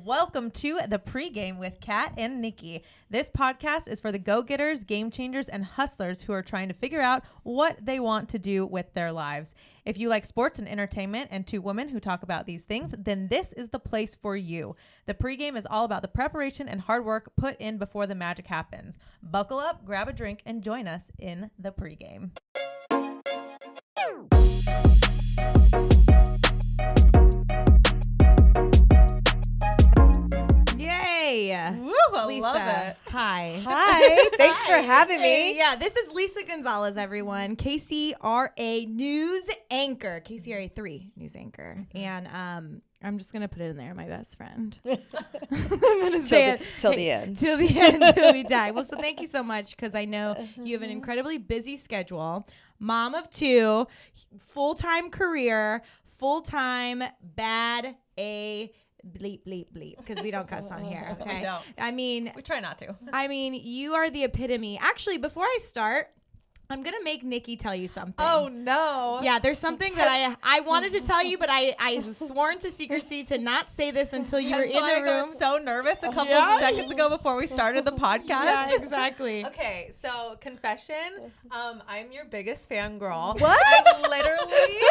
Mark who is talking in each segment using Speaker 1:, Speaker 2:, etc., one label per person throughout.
Speaker 1: Welcome to the Pregame with Kat and Nikki. This podcast is for the go-getters, game changers, and hustlers who are trying to figure out what they want to do with their lives. If you like sports and entertainment and two women who talk about these things, then this is the place for you. The Pregame is all about the preparation and hard work put in before the magic happens. Buckle up, grab a drink, and join us in the Pregame.
Speaker 2: Woo,
Speaker 1: Lisa.
Speaker 2: Love it. Hi.
Speaker 3: Hi. Thanks for having me.
Speaker 2: Yeah, this is Lisa Gonzales, everyone. KCRA news anchor. KCRA 3 news anchor. And I'm just going to put it in there, my best friend. I'm going to say it.
Speaker 3: Till the end.
Speaker 2: Till the end, till we die. Well, so thank you so much because I know you have an incredibly busy schedule. Mom of two, full-time career, full-time bad A bleep, bleep, bleep, because we don't cuss on here. Okay.
Speaker 1: We don't.
Speaker 2: I mean,
Speaker 1: We try not to.
Speaker 2: I mean, you are the epitome. Actually, before I start, I'm going to make Nikki tell you something.
Speaker 1: Oh, no.
Speaker 2: Yeah, there's something that I wanted to tell you, but I was sworn to secrecy to not say this until you were in the
Speaker 1: I
Speaker 2: room.
Speaker 1: got so nervous a couple of seconds ago before we started the podcast.
Speaker 2: Yeah, exactly.
Speaker 1: Okay, so confession, I'm your biggest fangirl.
Speaker 3: What?
Speaker 1: I literally...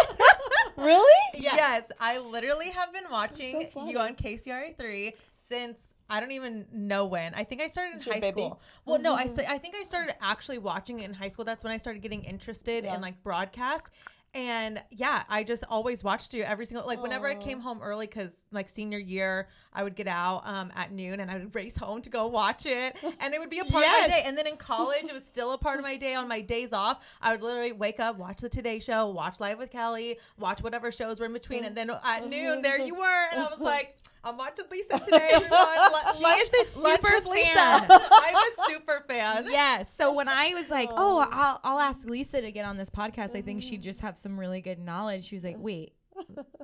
Speaker 3: Really?
Speaker 1: Yes, I literally have been watching
Speaker 3: so
Speaker 1: you on KCRA 3 since I don't even know when. I think I started in high
Speaker 3: baby?
Speaker 1: school. Well, no, I think I started actually watching it in high school. That's when I started getting interested in like broadcast. And yeah, I just always watched you every single, like whenever I came home early, cause like senior year, I would get out at noon and I would race home to go watch it. And it would be a part of my day. And then in college, it was still a part of my day. On my days off, I would literally wake up, watch the Today Show, watch Live with Kelly, watch whatever shows were in between. And then at noon, there you were. And I was like, I'm watching Lisa today, everyone.
Speaker 2: She is a super
Speaker 1: Lisa.
Speaker 2: fan.
Speaker 1: I'm a super fan.
Speaker 2: Yes. So when I was like, I'll ask Lisa to get on this podcast, I think she'd just have some really good knowledge. She was like, wait,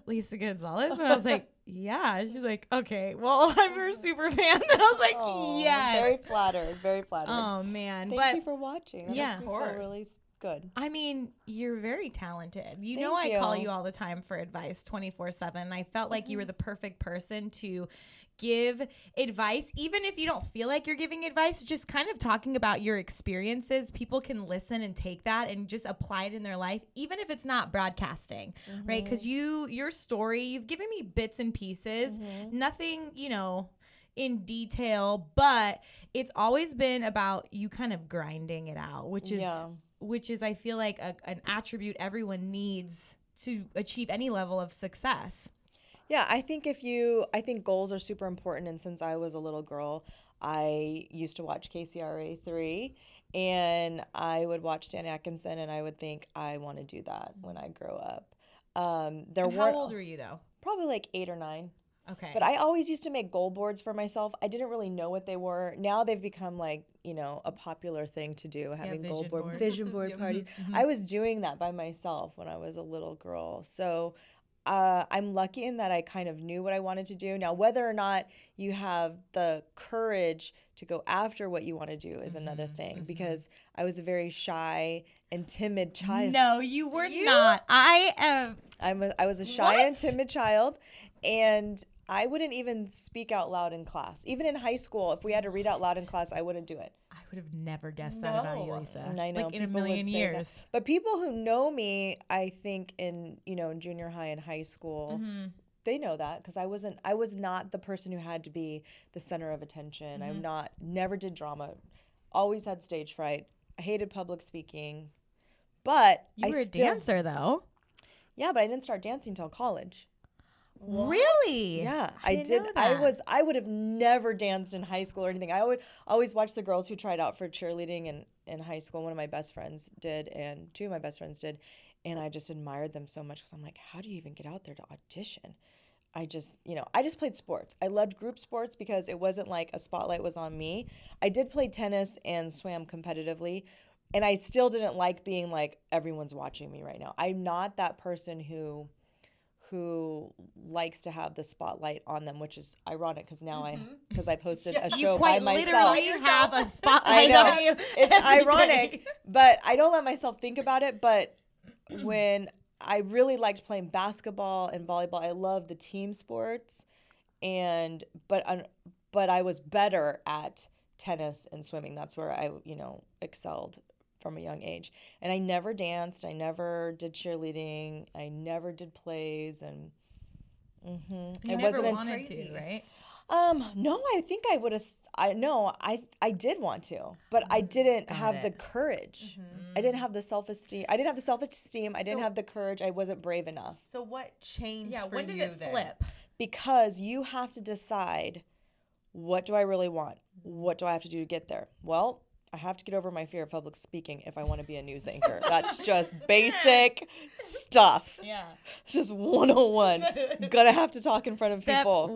Speaker 2: Lisa Gonzales? And I was like, yeah. She's like, okay, well, I'm her super fan. And I was like, yes.
Speaker 3: Very flattered. Very flattered.
Speaker 2: Oh, man.
Speaker 3: Thank you for watching. That
Speaker 2: Yeah,
Speaker 3: makes me
Speaker 1: of course.
Speaker 3: feel really good.
Speaker 2: I mean, you're very talented. You
Speaker 3: Thank
Speaker 2: know, I call
Speaker 3: you.
Speaker 2: you all the time for advice 24/7. I felt like you were the perfect person to give advice, even if you don't feel like you're giving advice, just kind of talking about your experiences. People can listen and take that and just apply it in their life, even if it's not broadcasting, right? Because your story, you've given me bits and pieces, nothing, in detail, but it's always been about you kind of grinding it out, which is I feel like an attribute everyone needs to achieve any level of success.
Speaker 3: Yeah, I think goals are super important. And since I was a little girl, I used to watch KCRA 3 and I would watch Stan Atkinson and I would think I want to do that when I grow up.
Speaker 2: How old were you though?
Speaker 3: Probably like 8 or 9.
Speaker 2: Okay.
Speaker 3: But I always used to make goal boards for myself. I didn't really know what they were. Now they've become like, a popular thing to do, having vision board parties. I was doing that by myself when I was a little girl. So I'm lucky in that I kind of knew what I wanted to do. Now, whether or not you have the courage to go after what you want to do is another thing, because I was a very shy and timid child.
Speaker 2: No, you were not. I
Speaker 3: was a shy and timid child, and I wouldn't even speak out loud in class. Even in high school, if we had to read out loud in class, I wouldn't do it.
Speaker 2: I would have never guessed that about you, Lisa.
Speaker 3: I know,
Speaker 2: like in a
Speaker 3: people would
Speaker 2: million
Speaker 3: say
Speaker 2: years.
Speaker 3: that. But people who know me, I think in junior high and high school, they know that, because I was not the person who had to be the center of attention. Never did drama, always had stage fright. I hated public speaking, but
Speaker 2: You were a dancer though.
Speaker 3: Yeah, but I didn't start dancing until college.
Speaker 2: What? Really?
Speaker 3: Yeah,
Speaker 2: I did. Know that.
Speaker 3: I would have never danced in high school or anything. I would always watch the girls who tried out for cheerleading in high school. One of my best friends did, and two of my best friends did. And I just admired them so much, because I'm like, how do you even get out there to audition? I just played sports. I loved group sports because it wasn't like a spotlight was on me. I did play tennis and swam competitively, and I still didn't like being like, everyone's watching me right now. I'm not that person who likes to have the spotlight on them, which is ironic because now because I posted a show by myself.
Speaker 2: You quite literally have a spotlight on you.
Speaker 3: It's ironic, but I don't let myself think about it. But when I really liked playing basketball and volleyball, I love the team sports. and but I was better at tennis and swimming. That's where I, excelled from a young age. And I never danced. I never did cheerleading. I never did plays. And
Speaker 2: You
Speaker 3: it
Speaker 2: never
Speaker 3: wasn't
Speaker 2: wanted to, right?
Speaker 3: No, I think I would have. I did want to, but I didn't have the courage. I didn't have the self-esteem. I didn't have the self-esteem. I didn't have the courage. I wasn't brave enough.
Speaker 1: So what changed for
Speaker 2: when did
Speaker 1: you
Speaker 2: it
Speaker 1: then?
Speaker 2: flip?
Speaker 3: Because you have to decide, what do I really want? What do I have to do to get there? Well, I have to get over my fear of public speaking if I want to be a news anchor. That's just basic stuff.
Speaker 2: Yeah.
Speaker 3: It's just 101. Gonna have to talk in front of people.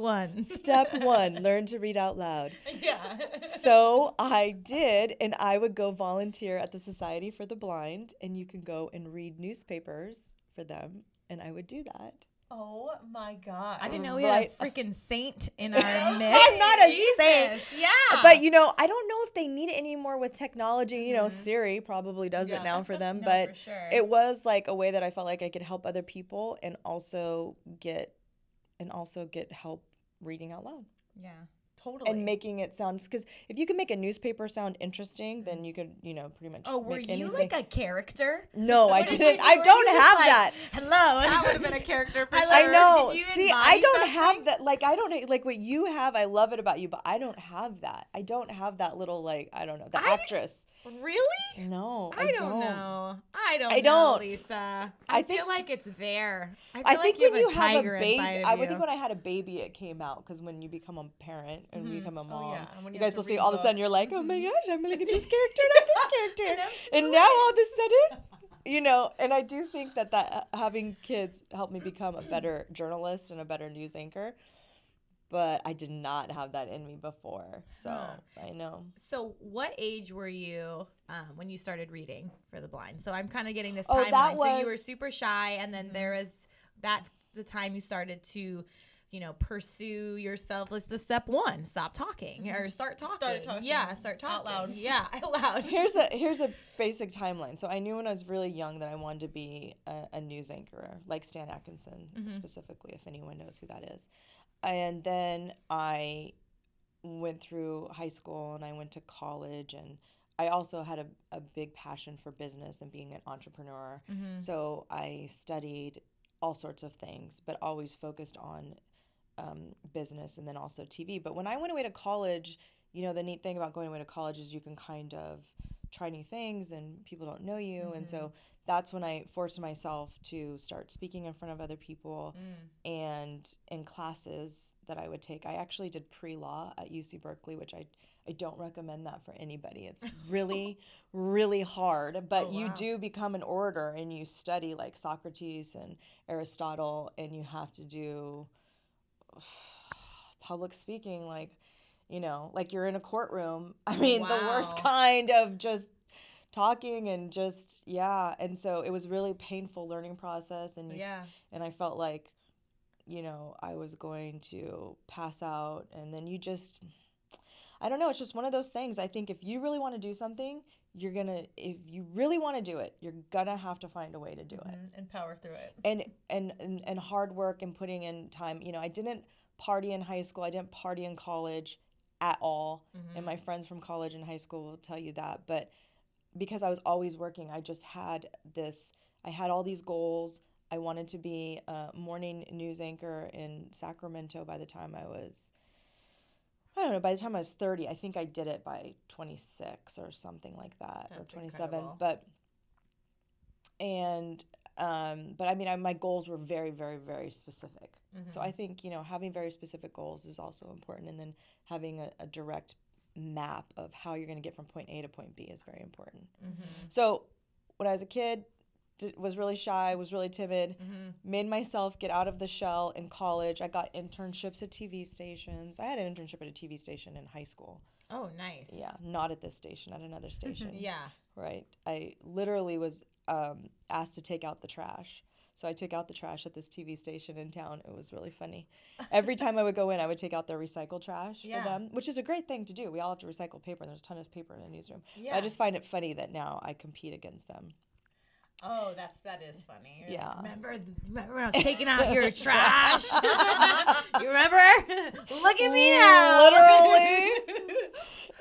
Speaker 2: Step
Speaker 3: 1, learn to read out loud.
Speaker 2: Yeah.
Speaker 3: So I did, and I would go volunteer at the Society for the Blind, and you can go and read newspapers for them, and I would do that.
Speaker 1: Oh my God.
Speaker 2: I didn't know we had a freaking saint in our midst.
Speaker 3: I'm not a saint.
Speaker 2: Yeah.
Speaker 3: But, I don't know if they need it anymore with technology. Siri probably does it now for them.
Speaker 2: No,
Speaker 3: but
Speaker 2: for sure.
Speaker 3: it was like a way that I felt like I could help other people and also get help reading out loud.
Speaker 2: Yeah.
Speaker 1: Totally.
Speaker 3: And making it sound, because if you can make a newspaper sound interesting, then you could, pretty much.
Speaker 2: Oh, were
Speaker 3: make
Speaker 2: you
Speaker 3: anything.
Speaker 2: like a character?
Speaker 3: No, I
Speaker 2: What did
Speaker 3: didn't.
Speaker 2: you do?
Speaker 3: I
Speaker 2: Were
Speaker 3: don't
Speaker 2: you just
Speaker 3: have
Speaker 2: like,
Speaker 3: that.
Speaker 2: Hello.
Speaker 1: That would have been a character for sure.
Speaker 3: I know.
Speaker 2: Did you
Speaker 3: See, I
Speaker 2: embody
Speaker 3: don't
Speaker 2: something?
Speaker 3: have that. Like, I don't like what you have. I love it about you, but I don't have that. I don't have that little, like, I don't know, the actress.
Speaker 2: Really?
Speaker 3: No,
Speaker 2: I don't know. I don't
Speaker 3: I
Speaker 2: know,
Speaker 3: don't.
Speaker 2: Lisa.
Speaker 3: I
Speaker 2: I
Speaker 3: think-
Speaker 2: feel like it's there.
Speaker 3: I think when you have a
Speaker 2: tiger
Speaker 3: baby,
Speaker 2: inside of
Speaker 3: I
Speaker 2: you.
Speaker 3: would think when I had a baby, it came out, because when you become a parent and you become a mom,
Speaker 1: yeah, and when
Speaker 3: you
Speaker 1: you have
Speaker 3: guys
Speaker 1: to
Speaker 3: will see
Speaker 1: read
Speaker 3: all of a sudden
Speaker 1: books.
Speaker 3: you're like, oh my gosh, I'm gonna get this character and this character, and now all of a sudden, and I do think that having kids helped me become a better journalist and a better news anchor. But I did not have that in me before, so I know.
Speaker 2: So what age were you when you started reading for the blind? So I'm kind of getting this
Speaker 3: Oh,
Speaker 2: timeline.
Speaker 3: that
Speaker 2: So you were
Speaker 3: was-
Speaker 2: super shy, and then that's the time you started to, pursue yourself. Let's the step 1, stop talking or start talking.
Speaker 1: Start talking.
Speaker 2: Yeah, start talking.
Speaker 1: Out loud.
Speaker 2: Yeah, out loud.
Speaker 3: Here's a basic timeline. So I knew when I was really young that I wanted to be a news anchor, like Stan Atkinson specifically, if anyone knows who that is. And then I went through high school and I went to college, and I also had a big passion for business and being an entrepreneur. So I studied all sorts of things, but always focused on business and then also TV. But when I went away to college, the neat thing about going away to college is you can kind of try new things and people don't know you. And so that's when I forced myself to start speaking in front of other people. And in classes that I would take, I actually did pre-law at UC Berkeley, which I don't recommend that for anybody. It's really, really hard. But you do become an orator, and you study like Socrates and Aristotle, and you have to do public speaking, like you're in a courtroom. I mean, the worst kind of just talking and just, and so it was really painful learning process, and and I felt like I was going to pass out, and then I don't know, it's just one of those things. I think if you really want to do something, if you really want to do it, you're gonna have to find a way to do it
Speaker 1: and power through it,
Speaker 3: and hard work and putting in time. I didn't party in high school, I didn't party in college at all, and my friends from college and high school will tell you that. But because I was always working, I just had I had all these goals. I wanted to be a morning news anchor in Sacramento by the time I was 30. I think I did it by 26 or something like that.
Speaker 1: That's
Speaker 3: or 27.
Speaker 1: incredible.
Speaker 3: But I mean, my goals were very, very, very specific. So I think, having very specific goals is also important. And then having a direct map of how you're going to get from point A to point B is very important. So when I was a kid, was really shy, was really timid, made myself get out of the shell in college. I got internships at TV stations. I had an internship at a TV station in high school.
Speaker 2: Oh, nice.
Speaker 3: Yeah, not at this station, at another station.
Speaker 2: Yeah.
Speaker 3: Right. I literally was asked to take out the trash. So I took out the trash at this TV station in town. It was really funny. Every time I would go in, I would take out their recycled trash for them, which is a great thing to do. We all have to recycle paper, and there's a ton of paper in a newsroom.
Speaker 2: Yeah.
Speaker 3: But I just find it funny that now I compete against them.
Speaker 2: Oh, that is funny. You're
Speaker 3: Yeah.
Speaker 2: like, remember when I was taking out your trash? You remember? Look at me now.
Speaker 3: Literally.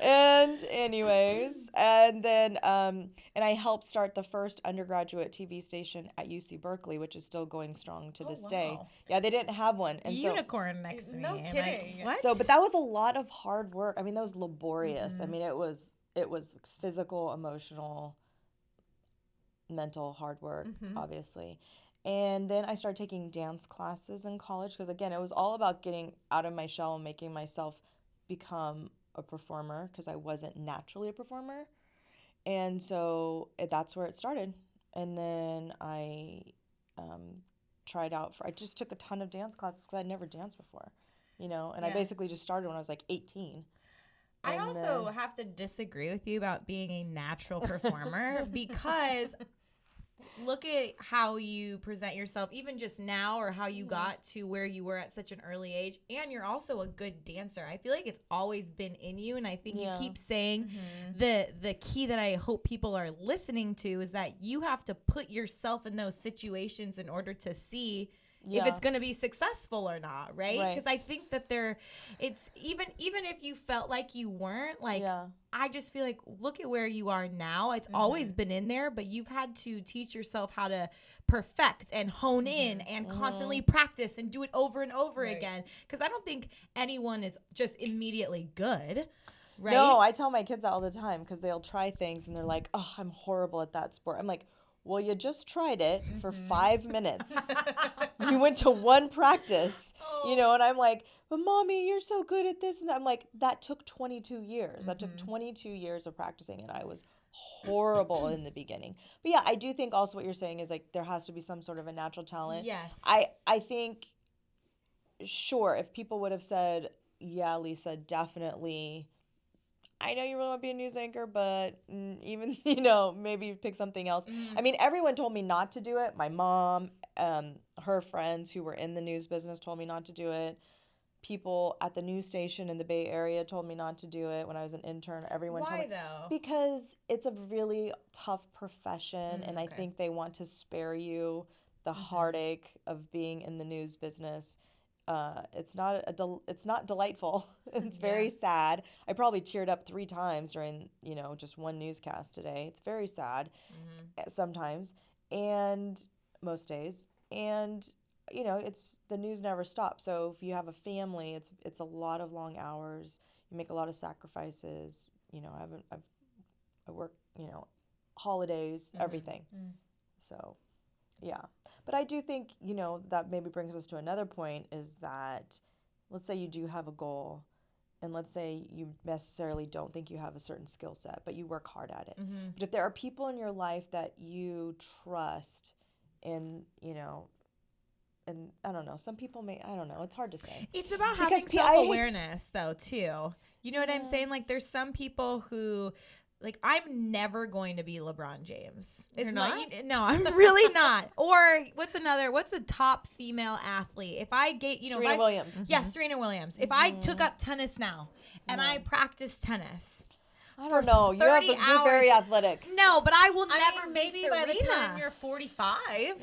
Speaker 3: And anyways, and then and I helped start the first undergraduate TV station at UC Berkeley, which is still going strong to this day. Yeah, they didn't have one. And
Speaker 2: Unicorn next to me.
Speaker 1: No kidding.
Speaker 2: What?
Speaker 3: So, but that was a lot of hard work. I mean, that was laborious. I mean, it was physical, emotional, mental hard work, obviously. And then I started taking dance classes in college because, again, it was all about getting out of my shell and making myself become a performer because I wasn't naturally a performer. And so that's where it started. And then I tried out I just took a ton of dance classes because I'd never danced before, and I basically just started when I was like 18.
Speaker 2: I also have to disagree with you about being a natural performer because look at how you present yourself even just now or how you got to where you were at such an early age, and you're also a good dancer. I feel like it's always been in you, and I think you keep saying the key that I hope people are listening to is that you have to put yourself in those situations in order to see if it's going to be successful or not, right? Because I think that it's even if you felt like you weren't, like, I just feel like, look at where you are now. It's always been in there, but you've had to teach yourself how to perfect and hone in and constantly practice and do it over and over again. Because I don't think anyone is just immediately good, right?
Speaker 3: No, I tell my kids that all the time because they'll try things and they're like, oh, I'm horrible at that sport. I'm like, well, you just tried it for 5 minutes. You went to one practice, and I'm like, but Mommy, you're so good at this and that. I'm like, that took 22 years. That took 22 years of practicing, and I was horrible in the beginning. But yeah, I do think also what you're saying is like there has to be some sort of a natural talent.
Speaker 2: Yes.
Speaker 3: I think, sure, if people would have said, yeah, Lisa, definitely, I know you really want to be a news anchor, but even, maybe pick something else. I mean, everyone told me not to do it. My mom, her friends who were in the news business told me not to do it. People at the news station in the Bay Area told me not to do it when I was an intern. Everyone told me.
Speaker 2: Why though?
Speaker 3: Because it's a really tough profession, and I think they want to spare you the heartache of being in the news business. It's not delightful. It's very sad. I probably teared up 3 times during, just one newscast today. It's very sad sometimes and most days. And, it's the news never stops. So if you have a family, it's a lot of long hours. You make a lot of sacrifices. I work, holidays, everything. So, yeah. But I do think, that maybe brings us to another point is that let's say you do have a goal and let's say you necessarily don't think you have a certain skill set, but you work hard at it. But if there are people in your life that you trust and, and I don't know, some people I don't know, it's hard to say.
Speaker 2: It's about having self-awareness though, too. You know what I'm saying? Like there's some people who, like, I'm never going to be LeBron James. It's not? No, I'm really not. Or what's a top female athlete? If I get,
Speaker 3: Serena Williams.
Speaker 2: Yes, Serena Williams. If I took up tennis now and I practiced tennis,
Speaker 3: I don't know. You're very athletic.
Speaker 2: No, but I will never
Speaker 1: maybe
Speaker 2: be
Speaker 1: by
Speaker 2: Serena.
Speaker 1: the time you're 45.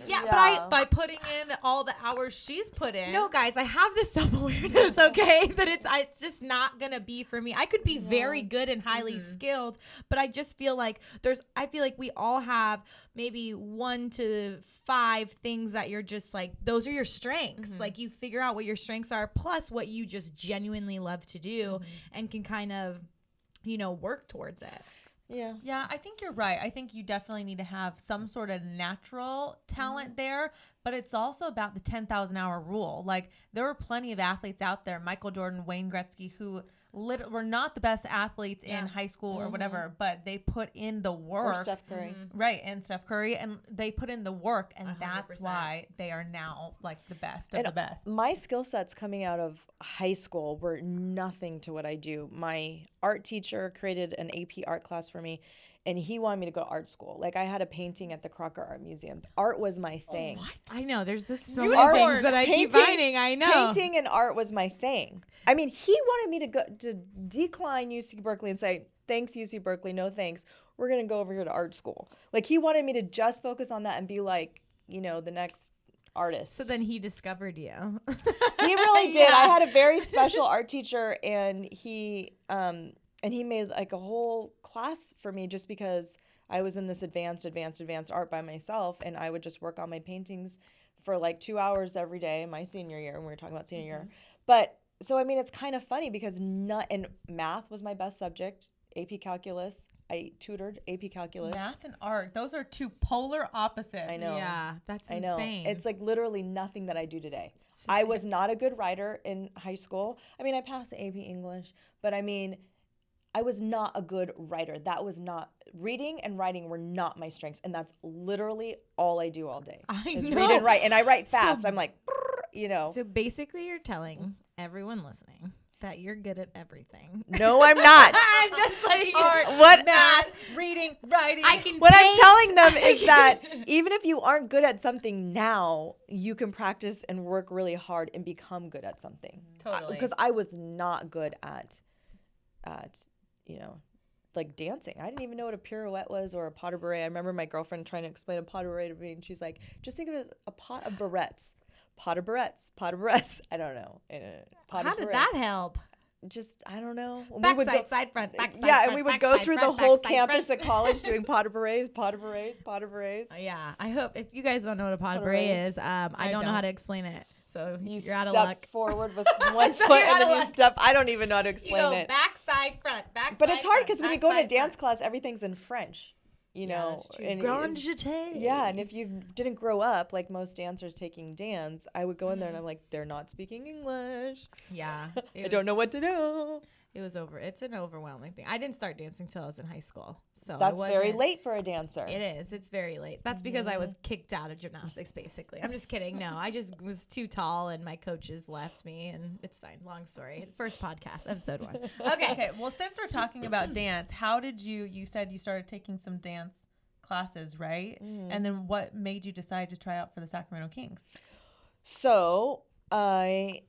Speaker 2: Yeah, but
Speaker 1: by putting in all the hours she's put in.
Speaker 2: No, guys, I have this self-awareness, okay? That it's just not going to be for me. I could be very good and highly skilled, but I just feel like I feel like we all have maybe 1 to 5 things that you're just like, those are your strengths. Like you figure out what your strengths are plus what you just genuinely love to do and can kind of work towards it.
Speaker 1: Yeah, I think you're right. I think you definitely need to have some sort of natural talent there, but it's also about the 10,000 hour rule. Like there were plenty of athletes out there, Michael Jordan, Wayne Gretzky, who were not the best athletes in high school or whatever, but they put in the work.
Speaker 3: Or Steph Curry.
Speaker 1: Right, and Steph Curry, and they put in the work, and
Speaker 2: 100%.
Speaker 1: that's why they are now like the best of the best.
Speaker 3: My skill sets coming out of high school were nothing to what I do. My art teacher created an AP art class for me, and he wanted me to go to art school. Like, I had a painting at the Crocker Art Museum. Art was my thing.
Speaker 2: What? I know. There's this so
Speaker 1: Unicorn.
Speaker 2: many things that I keep finding. I know.
Speaker 3: Painting and art was my thing. I mean, he wanted me to decline UC Berkeley and say, thanks, UC Berkeley, no thanks. We're going to go over here to art school. Like, he wanted me to just focus on that and be like, you know, the next artist.
Speaker 2: So then he discovered you.
Speaker 3: He really did. I had a very special art teacher, and he made like a whole class for me just because I was in this advanced art by myself, and I would just work on my paintings for like 2 hours every day my senior year, and we were talking about senior year. But so, I mean, it's kind of funny because and math was my best subject, AP Calculus. I tutored AP Calculus.
Speaker 1: Math and art, those are two polar opposites.
Speaker 3: I know.
Speaker 2: Yeah, that's
Speaker 3: I know.
Speaker 2: insane.
Speaker 3: It's like literally nothing that I do today. I was not a good writer in high school. I mean, I passed the AP English, but I mean, I was not a good writer. That was not, reading and writing were not my strengths. And that's literally all I do all day. Is read and write. And I write fast. I'm like, you know.
Speaker 2: So basically you're telling everyone listening that you're good at everything.
Speaker 3: No, I'm not.
Speaker 2: I'm just letting
Speaker 1: Art,
Speaker 3: What?
Speaker 1: math, reading, writing.
Speaker 3: What I'm telling them is that even if you aren't good at something now, you can practice and work really hard and become good at something.
Speaker 1: Totally.
Speaker 3: Because I was not good at, you know, like dancing. I didn't even know what a pirouette was or a pas de bourrée. I remember my girlfriend trying to explain a pas de bourrée to me, and she's like, just think of it as a pot of barrettes. Pot of barrettes. I don't know.
Speaker 2: How did that help?
Speaker 3: Just, I don't know.
Speaker 2: Backside, side, front, backside,
Speaker 3: yeah,
Speaker 2: front,
Speaker 3: and we would
Speaker 2: back
Speaker 3: go
Speaker 2: side,
Speaker 3: through
Speaker 2: front,
Speaker 3: the whole
Speaker 2: backside,
Speaker 3: campus
Speaker 2: front.
Speaker 3: at college doing pas de bourrées.
Speaker 2: Yeah, I hope, if you guys don't know what a pas de
Speaker 3: Pas de
Speaker 2: bourrée
Speaker 3: bourrées.
Speaker 2: is, I don't know how to explain it. So you're out of
Speaker 3: step
Speaker 2: luck.
Speaker 3: forward with one foot and then you step. I don't even know how to explain it.
Speaker 2: Backside, front, backside.
Speaker 3: But it's hard because when you go to
Speaker 2: backside,
Speaker 3: dance
Speaker 2: front.
Speaker 3: class, everything's in French. You know,
Speaker 2: that's true.
Speaker 3: and
Speaker 2: Grand
Speaker 3: it's-
Speaker 2: jeté.
Speaker 3: yeah, and if you didn't grow up like most dancers taking dance, I would go in there and I'm like, they're not speaking English.
Speaker 2: Yeah.
Speaker 3: I don't know what to do.
Speaker 2: It's an overwhelming thing. I didn't start dancing till I was in high school. So
Speaker 3: That's very late for a dancer.
Speaker 2: It is. It's very late. That's because I was kicked out of gymnastics, basically. I'm just kidding. No, I just was too tall and my coaches left me, and it's fine. Long story. First podcast, episode 1.
Speaker 1: Okay. Well, since we're talking about dance, how did you said you started taking some dance classes, right? And then what made you decide to try out for the Sacramento Kings?
Speaker 3: So I've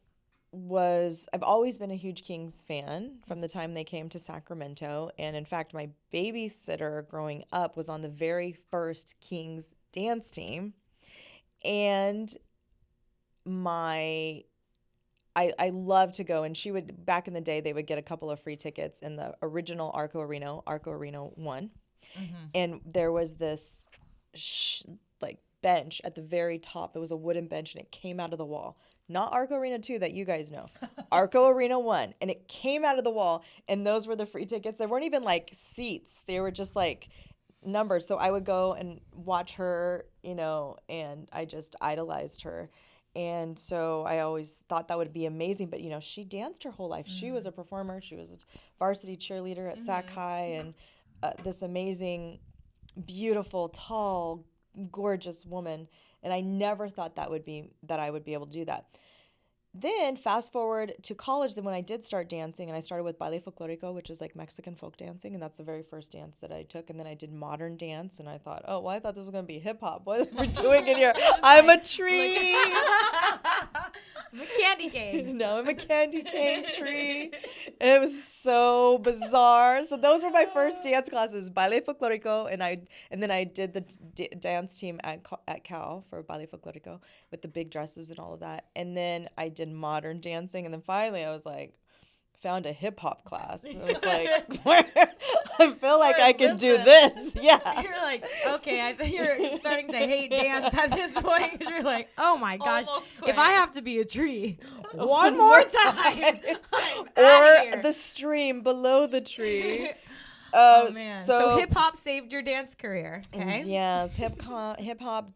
Speaker 3: always been a huge Kings fan from the time they came to Sacramento. And in fact, my babysitter growing up was on the very first Kings dance team. And I love to go, and she would, back in the day, they would get a couple of free tickets in the original Arco Arena 1. And there was this like bench at the very top. It was a wooden bench, and it came out of the wall. Not Arco Arena 2 that you guys know. Arco Arena 1. And it came out of the wall, and those were the free tickets. They weren't even like seats. They were just like numbers. So I would go and watch her, you know, and I just idolized her. And so I always thought that would be amazing. But, you know, she danced her whole life. She was a performer. She was a varsity cheerleader at Sac High, and this amazing, beautiful, tall, gorgeous woman. And I never thought that I would be able to do that. Then fast forward to college, then when I did start dancing, and I started with Baile Folklorico, which is like Mexican folk dancing, and that's the very first dance that I took. And then I did modern dance, and I thought, oh, well, I thought this was going to be hip hop. What are we doing in here? I'm a tree.
Speaker 2: I'm a candy cane.
Speaker 3: No, I'm a candy cane tree. It was so bizarre. So those were my first dance classes, Baile Folklorico, and then I did the dance team at Cal for Baile Folklorico with the big dresses and all of that. And then I did modern dancing, and then finally I was like, found a hip hop class. And I was like, I feel like I can do this. Yeah.
Speaker 2: You're like, okay, I think you're starting to hate dance at this point, because you're like, oh my gosh, if I have to be a tree one more time,
Speaker 3: or the stream below the tree.
Speaker 2: Oh man! So hip hop saved your dance career. Okay.
Speaker 3: Yes, hip hop,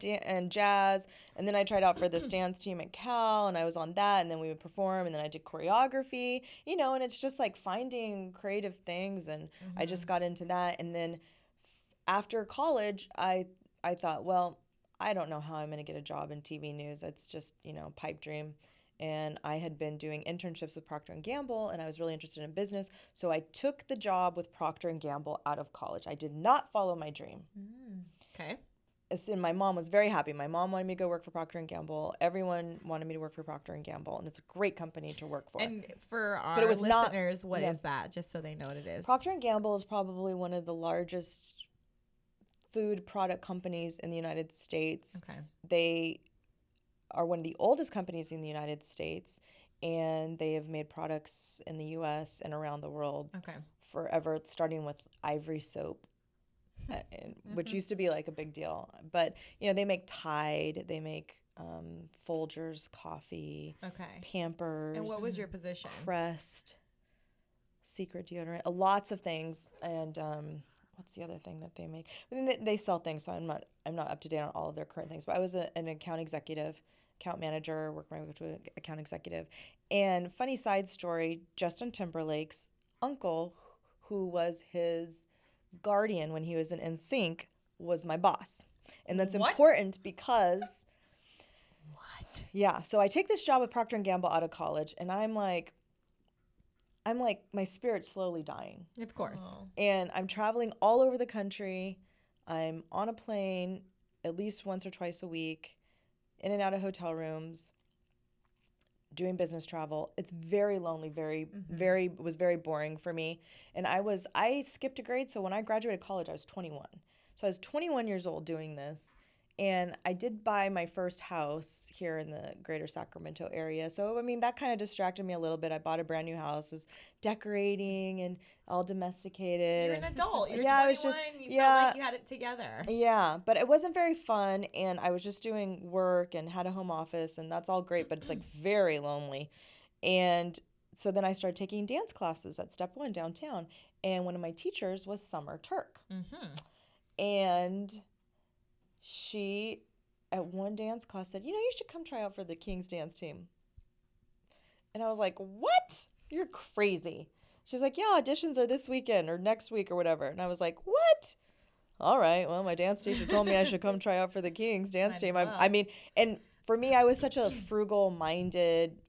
Speaker 3: and jazz, and then I tried out for this dance team at Cal, and I was on that, and then we would perform, and then I did choreography, you know, and it's just like finding creative things, and I just got into that, and then after college, I thought, well, I don't know how I'm going to get a job in TV news. It's just, you know, pipe dream. and I had been doing internships with Procter & Gamble, and I was really interested in business. So I took the job with Procter & Gamble out of college. I did not follow my dream.
Speaker 2: Okay.
Speaker 3: And my mom was very happy. My mom wanted me to go work for Procter & Gamble. Everyone wanted me to work for Procter & Gamble, and it's a great company to work for.
Speaker 2: And for our
Speaker 3: it was
Speaker 2: listeners, what is that? Just so they know what it is.
Speaker 3: Procter & Gamble is probably one of the largest food product companies in the United States.
Speaker 2: Okay.
Speaker 3: They are one of the oldest companies in the United States, and they have made products in the U.S. and around the world forever, starting with Ivory soap, which used to be like a big deal. But, they make Tide, they make Folgers coffee, Pampers.
Speaker 2: And what was your position?
Speaker 3: Crest, Secret deodorant, lots of things. And what's the other thing that they make? I mean, they sell things, so I'm not up to date on all of their current things. But I was an account manager, worked my way to an account executive. And funny side story, Justin Timberlake's uncle, who was his guardian when he was in NSYNC, was my boss. And that's important because so I take this job with Procter & Gamble out of college, and I'm like my spirit's slowly dying.
Speaker 2: Of course.
Speaker 3: And I'm traveling all over the country. I'm on a plane at least once or twice a week, in and out of hotel rooms, doing business travel. It's very lonely, was very boring for me. And I skipped a grade, so when I graduated college, I was 21. So I was 21 years old doing this. And I did buy my first house here in the greater Sacramento area. So, I mean, that kind of distracted me a little bit. I bought a brand new house, was decorating and all domesticated.
Speaker 2: You're an adult. You're 21.
Speaker 3: I was just,
Speaker 2: you felt like you had it together.
Speaker 3: Yeah, but it wasn't very fun. And I was just doing work and had a home office, and that's all great, but it's like very lonely. And so then I started taking dance classes at Step One downtown. And one of my teachers was Summer Turk. And she, at one dance class, said, you should come try out for the King's dance team. And I was like, what? You're crazy. She's like, yeah, auditions are this weekend or next week or whatever. And I was like, what? All right. Well, my dance teacher told me I should come try out for the King's dance team. I mean, and for me, I was such a frugal-minded,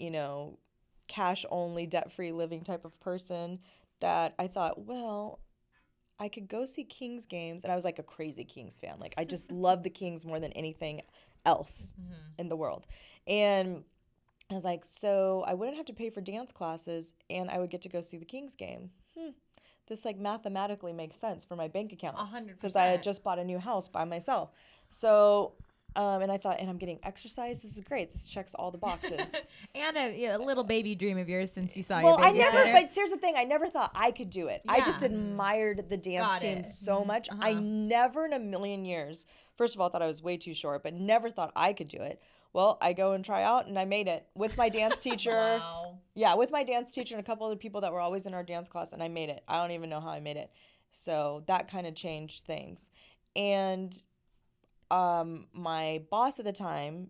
Speaker 3: cash-only, debt-free living type of person that I thought, well, I could go see Kings games, and I was like a crazy Kings fan. Like, I just love the Kings more than anything else in the world. And I was like, so I wouldn't have to pay for dance classes, and I would get to go see the Kings game. This, like, mathematically makes sense for my bank account. 100%. Because I had just bought a new house by myself. So, and I thought, and I'm getting exercise. This is great. This checks all the boxes.
Speaker 2: And a little baby dream of yours since you saw your baby.
Speaker 3: But here's the thing. I never thought I could do it. Yeah. I just admired the dance team so much. I never in a million years, first of all, thought I was way too short, but never thought I could do it. Well, I go and try out, and I made it with my dance teacher.
Speaker 2: Wow.
Speaker 3: Yeah, with my dance teacher and a couple of people that were always in our dance class, and I made it. I don't even know how I made it. So that kind of changed things. And my boss at the time,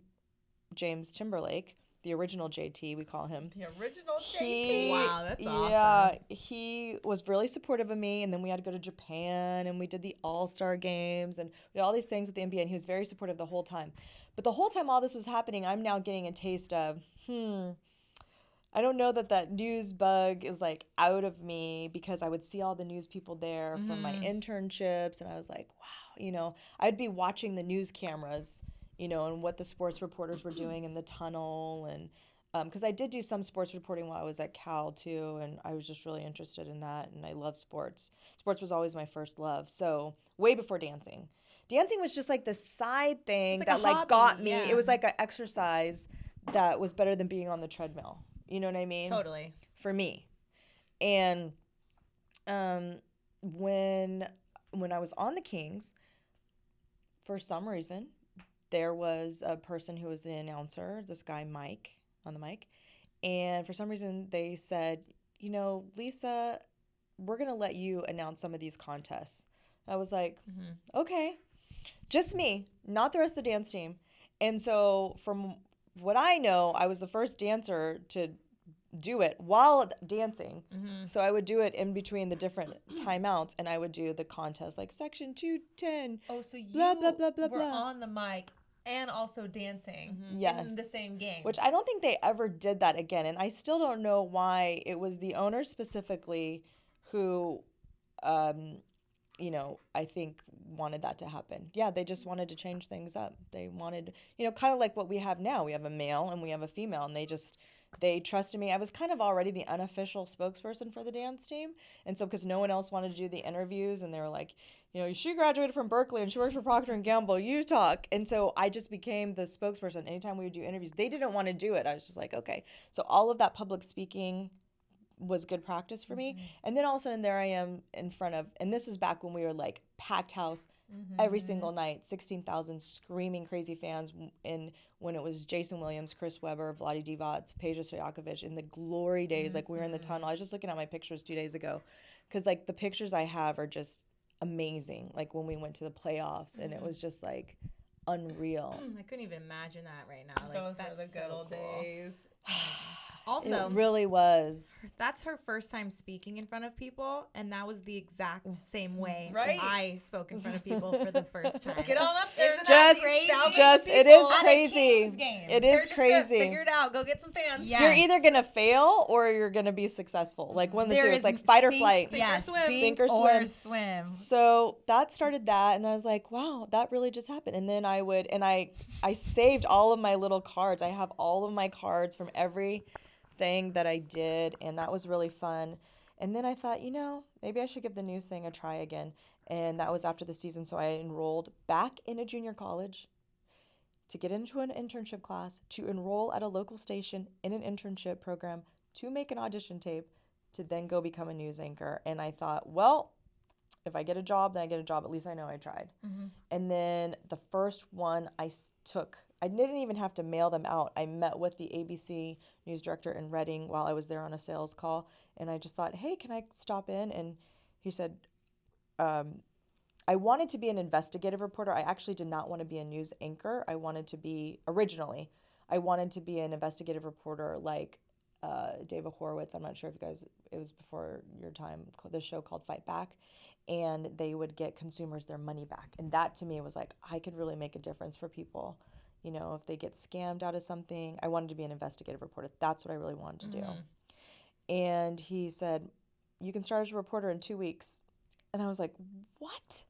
Speaker 3: James Timberlake, the original JT, we call him.
Speaker 1: The original JT. Wow, that's awesome.
Speaker 3: Yeah, he was really supportive of me, and then we had to go to Japan, and we did the All-Star games, and we did all these things with the NBA, and he was very supportive the whole time. But the whole time all this was happening, I'm now getting a taste of, I don't know that news bug is like out of me, because I would see all the news people there from my internships, and I was like, wow, I'd be watching the news cameras, and what the sports reporters were doing in the tunnel, and because I did do some sports reporting while I was at Cal too, and I was just really interested in that, and I love sports. Sports was always my first love, so way before dancing. Dancing was just like the side thing that like got me. Yeah. It was like an exercise that was better than being on the treadmill. You know what I mean?
Speaker 2: Totally.
Speaker 3: For me. And when I was on the Kings, for some reason, there was a person who was the announcer, this guy Mike, on the mic. And for some reason, they said, Lisa, we're going to let you announce some of these contests. I was like, okay. Just me, not the rest of the dance team. And so from what I know, I was the first dancer to do it while dancing. So I would do it in between the different timeouts, and I would do the contest, like section 210.
Speaker 1: Oh, so you
Speaker 3: blah, blah, blah, blah,
Speaker 1: were
Speaker 3: blah.
Speaker 1: on the mic and also dancing
Speaker 3: Yes.
Speaker 1: in the same game.
Speaker 3: Which I don't think they ever did that again. And I still don't know why it was the owner specifically who, you know, I think wanted that to happen. Yeah, they just wanted to change things up. They wanted, you know, kind of like what we have now. We have a male and we have a female, and they trusted me. I was kind of already the unofficial spokesperson for the dance team. And so because no one else wanted to do the interviews, and they were like, you know, she graduated from Berkeley and she works for Procter & Gamble, you talk. And so I just became the spokesperson. Anytime we would do interviews, they didn't want to do it. I was just like, okay. So all of that public speaking was good practice for me. And then all of a sudden there I am in front of, and this was back when we were like packed house every single night, 16,000 screaming crazy fans, in when it was Jason Williams, Chris Webber, Vlade Divac, Peja Stojakovic in the glory days. Like we were in the tunnel. I was just looking at my pictures 2 days ago, because like the pictures I have are just amazing. Like when we went to the playoffs, and it was just like unreal.
Speaker 2: I couldn't even imagine that right now. Like,
Speaker 1: Those were the good old days.
Speaker 2: Also,
Speaker 3: It really was.
Speaker 2: that's her first time speaking in front of people, and that was the exact same way
Speaker 1: Right.
Speaker 2: I spoke in front of people for the first time.
Speaker 1: Get on up there.
Speaker 3: It is crazy.
Speaker 2: Kings game.
Speaker 3: It
Speaker 1: They're
Speaker 3: is
Speaker 1: just gonna
Speaker 3: crazy.
Speaker 1: figure it out. Go get some fans.
Speaker 2: Yes.
Speaker 3: You're either gonna fail or you're gonna be successful. Like one of the two. It's like fight or flight.
Speaker 1: sink or swim.
Speaker 3: Sink or
Speaker 2: or
Speaker 3: swim.
Speaker 2: swim.
Speaker 3: So that started that, and I was like, wow, that really just happened. And then I saved all of my little cards. I have all of my cards from everything that I did, and that was really fun. And then I thought, you know, maybe I should give the news thing a try again. And that was after the season, so I enrolled back in a junior college to get into an internship class, to enroll at a local station in an internship program, to make an audition tape, to then go become a news anchor. And I thought, well, if I get a job, then I get a job. At least I know I tried. And then the first one I took, I didn't even have to mail them out. I met with the ABC news director in Reading while I was there on a sales call. And I just thought, hey, can I stop in? And he said, I wanted to be an investigative reporter. I actually did not want to be a news anchor. I wanted to be an investigative reporter like David Horowitz. I'm not sure if you guys, it was before your time, the show called Fight Back. And they would get consumers their money back. And that to me was like, I could really make a difference for people. You know, if they get scammed out of something, I wanted to be an investigative reporter. That's what I really wanted to do. And he said, you can start as a reporter in 2 weeks. And I was like, what?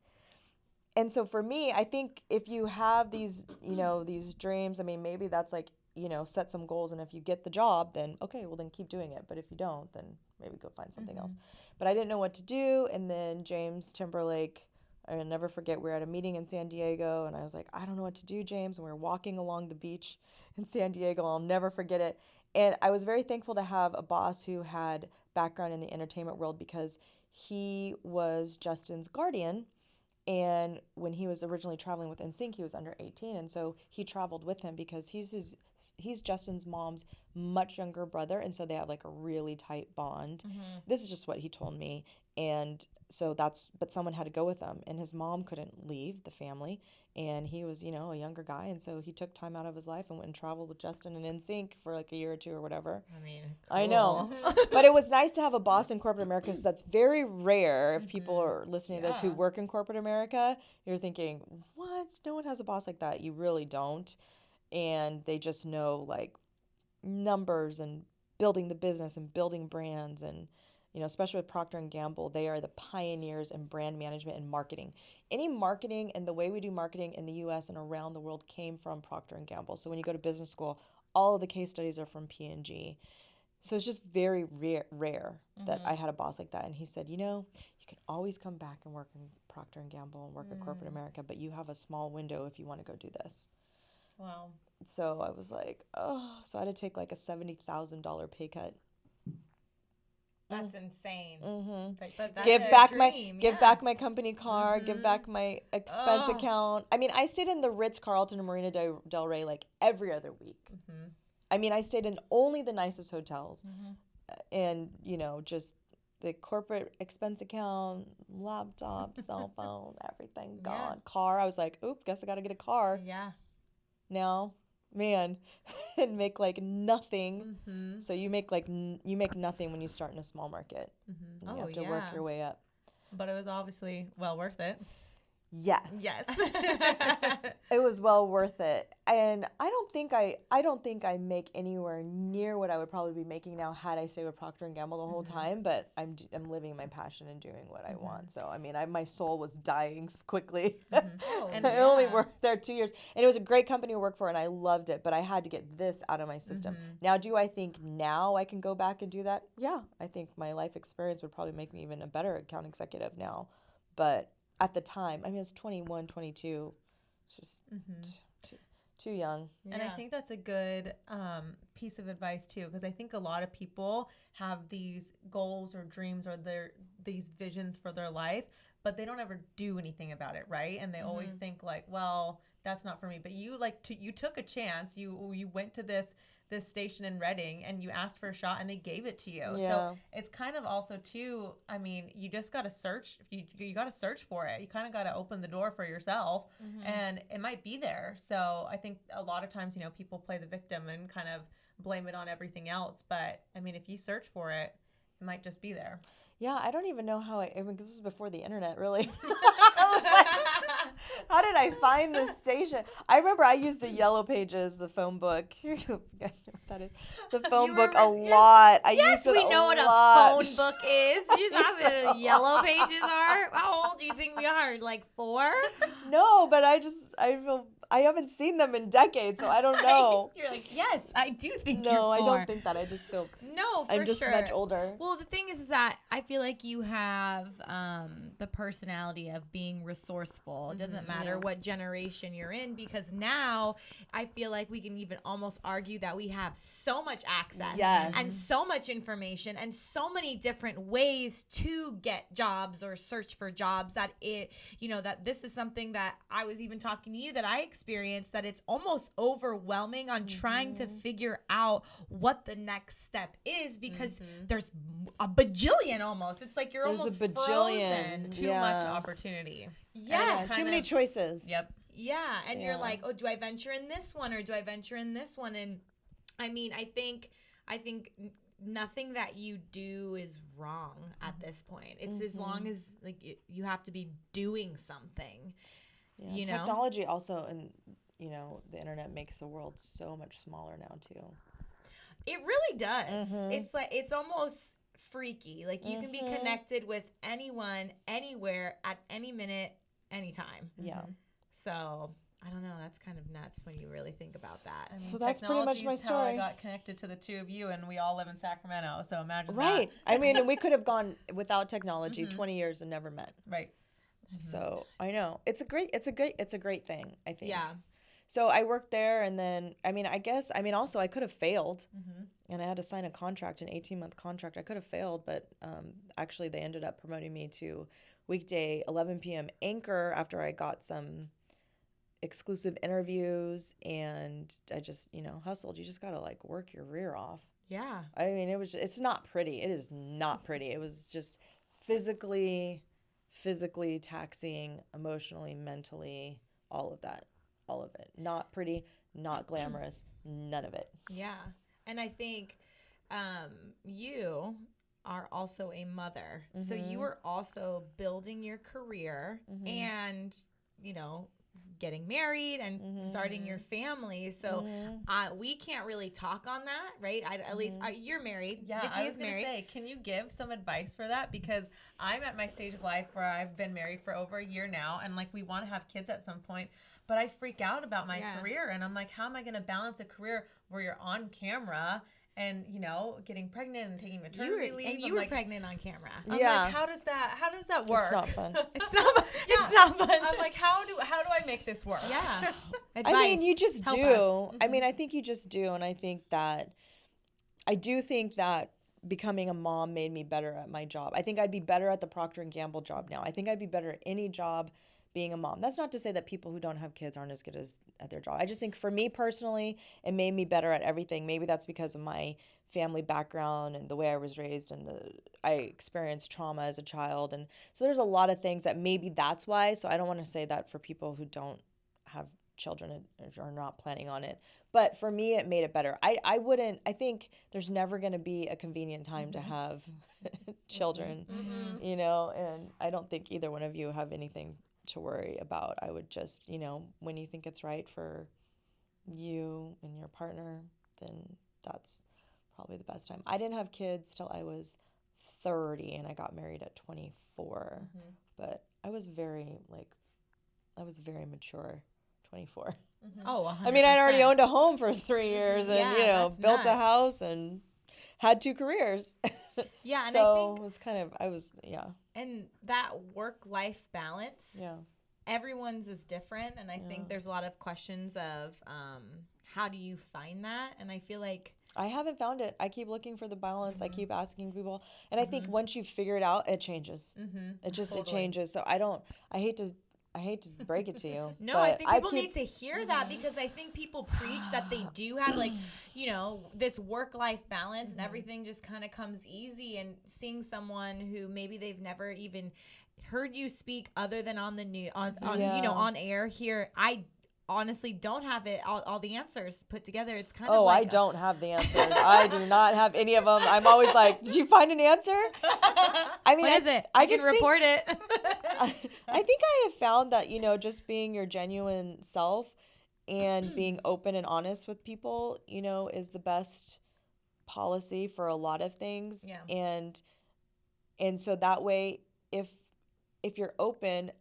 Speaker 3: And so for me, I think if you have these, you know, these dreams, I mean, maybe that's like, you know, set some goals. And if you get the job, then okay, well then keep doing it. But if you don't, then maybe go find something else. But I didn't know what to do. And then James Timberlake, I'll never forget, we were at a meeting in San Diego, and I was like, I don't know what to do, James. And we were walking along the beach in San Diego. I'll never forget it. And I was very thankful to have a boss who had background in the entertainment world, because he was Justin's guardian. And when he was originally traveling with NSYNC, he was under 18. And so he traveled with him because he's Justin's mom's much younger brother. And so they have like a really tight bond. This is just what he told me. And so but someone had to go with him, and his mom couldn't leave the family, and he was, you know, a younger guy. And so he took time out of his life and went and traveled with Justin and NSYNC for like a year or two or whatever.
Speaker 2: I mean,
Speaker 3: I know, but it was nice to have a boss in corporate America, because that's very rare. If people are listening to this who work in corporate America, you're thinking, what? No one has a boss like that. You really don't. And they just know like numbers and building the business and building brands. And you know, especially with Procter & Gamble, they are the pioneers in brand management and marketing. Any marketing and the way we do marketing in the U.S. and around the world came from Procter & Gamble. So when you go to business school, all of the case studies are from P&G. So it's just very rare that I had a boss like that. And he said, you know, you can always come back and work in Procter & Gamble and work at corporate America, but you have a small window if you want to go do this.
Speaker 1: Wow.
Speaker 3: So I was like, oh, so I had to take like a $70,000 pay cut.
Speaker 2: that's insane.
Speaker 1: But that's
Speaker 3: Give
Speaker 1: a
Speaker 3: back
Speaker 1: dream,
Speaker 3: back my company car, give back my expense account. I mean, I stayed in the Ritz-Carlton in Marina Del Rey like every other week. I mean, I stayed in only the nicest hotels. And, you know, just the corporate expense account, laptop, cell phone, everything gone. Car, I was like, oop, guess I got to get a car.
Speaker 2: Yeah.
Speaker 3: Now, man, and make like nothing. So you make nothing when you start in a small market. And you have to work your way up.
Speaker 1: But it was obviously well worth it.
Speaker 3: Yes.
Speaker 1: Yes.
Speaker 3: It was well worth it. And I don't think I make anywhere near what I would probably be making now had I stayed with Procter and Gamble the whole time, but I'm living my passion and doing what I want. So I mean, my soul was dying quickly. And I only worked there 2 years. And it was a great company to work for and I loved it, but I had to get this out of my system. Now, do I think now I can go back and do that? Yeah. I think my life experience would probably make me even a better account executive now. But at the time, I mean, it's 21, 22. It's just too young.
Speaker 1: And I think that's a good piece of advice too, because I think a lot of people have these goals or dreams or these visions for their life, but they don't ever do anything about it, right? And they always think like, well, that's not for me. But you you took a chance. You went to this station in Reading and you asked for a shot and they gave it to you.
Speaker 3: Yeah.
Speaker 1: So it's kind of also too, I mean, you just got to search. You got to search for it. You kind of got to open the door for yourself and it might be there. So I think a lot of times, people play the victim and kind of blame it on everything else. But I mean, if you search for it, it might just be there.
Speaker 3: Yeah, I don't even know how I mean, this is before the internet, really. How did I find this station? I remember I used the Yellow Pages, the phone book. You guys know what that is. The phone book a lot.
Speaker 2: Yes, we know what a phone book is. You just asked what Yellow Pages are. How old do you think we are? Like 4?
Speaker 3: No, but I haven't seen them in decades, so I don't know.
Speaker 2: You're like, yes, I do think you're 4.
Speaker 3: No, I don't think that. I just feel
Speaker 2: I'm
Speaker 3: just much older.
Speaker 2: Well, the thing is that I feel like you have the personality of being resourceful. It doesn't matter what generation you're in, because now I feel like we can even almost argue that we have so much access and so much information and so many different ways to get jobs or search for jobs that that this is something that I was even talking to you that I experienced, that it's almost overwhelming on trying to figure out what the next step is, because there's a bajillion almost. It's like there's almost a bajillion.
Speaker 1: Frozen. Too much opportunity.
Speaker 3: Yeah, too many choices.
Speaker 1: Yep.
Speaker 2: Yeah, and you're like, oh, do I venture in this one or do I venture in this one? And I mean, I think nothing that you do is wrong at this point. It's as long as you have to be doing something.
Speaker 3: Yeah, technology also, and the internet makes the world so much smaller now too.
Speaker 2: It really does. It's like, it's almost freaky. Like you can be connected with anyone, anywhere, at any minute, anytime.
Speaker 3: Yeah.
Speaker 2: So I don't know. That's kind of nuts when you really think about that.
Speaker 3: I mean, so that's pretty much my story.
Speaker 1: How I got connected to the two of you, and we all live in Sacramento. So imagine
Speaker 3: that. I mean, and we could have gone without technology 20 years and never met.
Speaker 1: Right.
Speaker 3: So I know it's a great thing, I think.
Speaker 2: Yeah.
Speaker 3: So I worked there, and then also I could have failed, and I had to sign a contract, an 18-month contract. I could have failed, but actually they ended up promoting me to weekday 11 p.m. anchor after I got some exclusive interviews, and I just hustled. You just gotta work your rear off.
Speaker 2: Yeah.
Speaker 3: I mean, it's not pretty. It is not pretty. It was just physically taxing, emotionally, mentally, all of it. Not pretty, not glamorous, none of it.
Speaker 2: Yeah. And I think you are also a mother. So you are also building your career and, getting married and starting your family. So we can't really talk on that, right? At least you're married.
Speaker 1: Yeah,
Speaker 2: Nikki
Speaker 1: I was
Speaker 2: is
Speaker 1: going to
Speaker 2: married.
Speaker 1: say, can you give some advice for that? Because I'm at my stage of life where I've been married for over a year now, and we want to have kids at some point, but I freak out about my career, and I'm like, how am I going to balance a career where you're on camera and getting pregnant and taking maternity leave?
Speaker 2: And you were pregnant on camera.
Speaker 1: I'm like, how does that work?
Speaker 3: It's not fun.
Speaker 2: It's not fun.
Speaker 1: I'm like, how do I make this work?
Speaker 2: Yeah. Advice.
Speaker 3: I mean, you just
Speaker 2: Help
Speaker 3: do.
Speaker 2: us.
Speaker 3: I mean, I think you just do, and I do think that becoming a mom made me better at my job. I think I'd be better at the Procter and Gamble job now. I think I'd be better at any job being a mom. That's not to say that people who don't have kids aren't as good at their job. I just think for me personally, it made me better at everything. Maybe that's because of my family background and the way I was raised, and I experienced trauma as a child. And so there's a lot of things that maybe that's why. So I don't want to say that for people who don't have children and are not planning on it. But for me, it made it better. I think there's never going to be a convenient time to have children, and I don't think either one of you have anything to worry about. I would just, when you think it's right for you and your partner, then that's probably the best time. I didn't have kids till I was 30 and I got married at 24. But I was very mature, 24.
Speaker 2: Oh, 100%.
Speaker 3: I mean, I'd already owned a home for 3 years and,
Speaker 2: that's
Speaker 3: built
Speaker 2: nuts.
Speaker 3: a house and had 2 careers.
Speaker 2: Yeah, and
Speaker 3: so
Speaker 2: I think
Speaker 3: it was
Speaker 2: and that work-life balance,
Speaker 3: yeah.
Speaker 2: everyone's is different, and I think there's a lot of questions of how do you find that? And I feel like
Speaker 3: I haven't found it. I keep looking for the balance. I keep asking people, and I think once you figure it out, it changes. It changes. So I hate to break it to you.
Speaker 2: No, I think people need to hear that, because I think people preach that they do have this work-life balance and everything just kind of comes easy, and seeing someone who maybe they've never even heard you speak other than on the new on air here, I honestly don't have all the answers put together. It's kind of like
Speaker 3: I don't have the answers. I do not have any of them. I'm always like, did you find an answer? I mean,
Speaker 2: what is it? I can report it.
Speaker 3: I think I have found that, just being your genuine self and being open and honest with people, is the best policy for a lot of things.
Speaker 2: Yeah.
Speaker 3: And so that way, if you're open,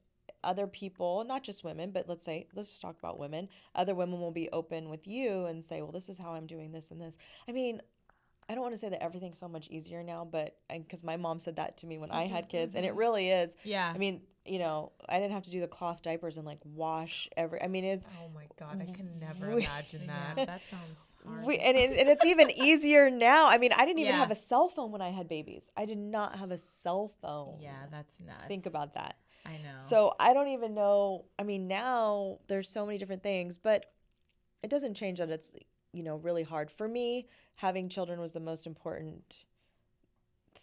Speaker 3: other people, not just women, but let's just talk about women. Other women will be open with you and say, well, this is how I'm doing this and this. I mean, I don't want to say that everything's so much easier now, but because my mom said that to me when I had kids, and it really is.
Speaker 2: Yeah.
Speaker 3: I mean, I didn't have to do the cloth diapers and wash it's.
Speaker 1: Oh my God, I can never imagine that. That sounds hard.
Speaker 3: And it's even easier now. I mean, I didn't even have a cell phone when I had babies. I did not have a cell phone.
Speaker 2: Yeah, that's nuts.
Speaker 3: Think about that.
Speaker 2: I know.
Speaker 3: So I don't even know. I mean, now there's so many different things, but it doesn't change that it's, really hard. For me, having children was the most important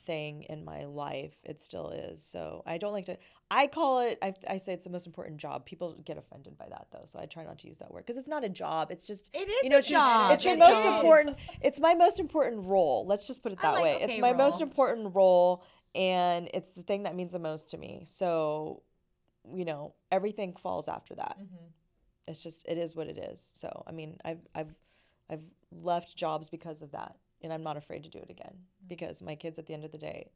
Speaker 3: thing in my life. It still is. So I don't like to, I call it, I say it's the most important job. People get offended by that though. So I try not to use that word because it's not a job. It's just,
Speaker 2: it is a job.
Speaker 3: It's your most important, it's my most important role. Let's just put it that way. It's my most important role. And it's the thing that means the most to me. So, everything falls after that. It's just, it is what it is. So, I mean, I've left jobs because of that, and I'm not afraid to do it again because my kids at the end of the day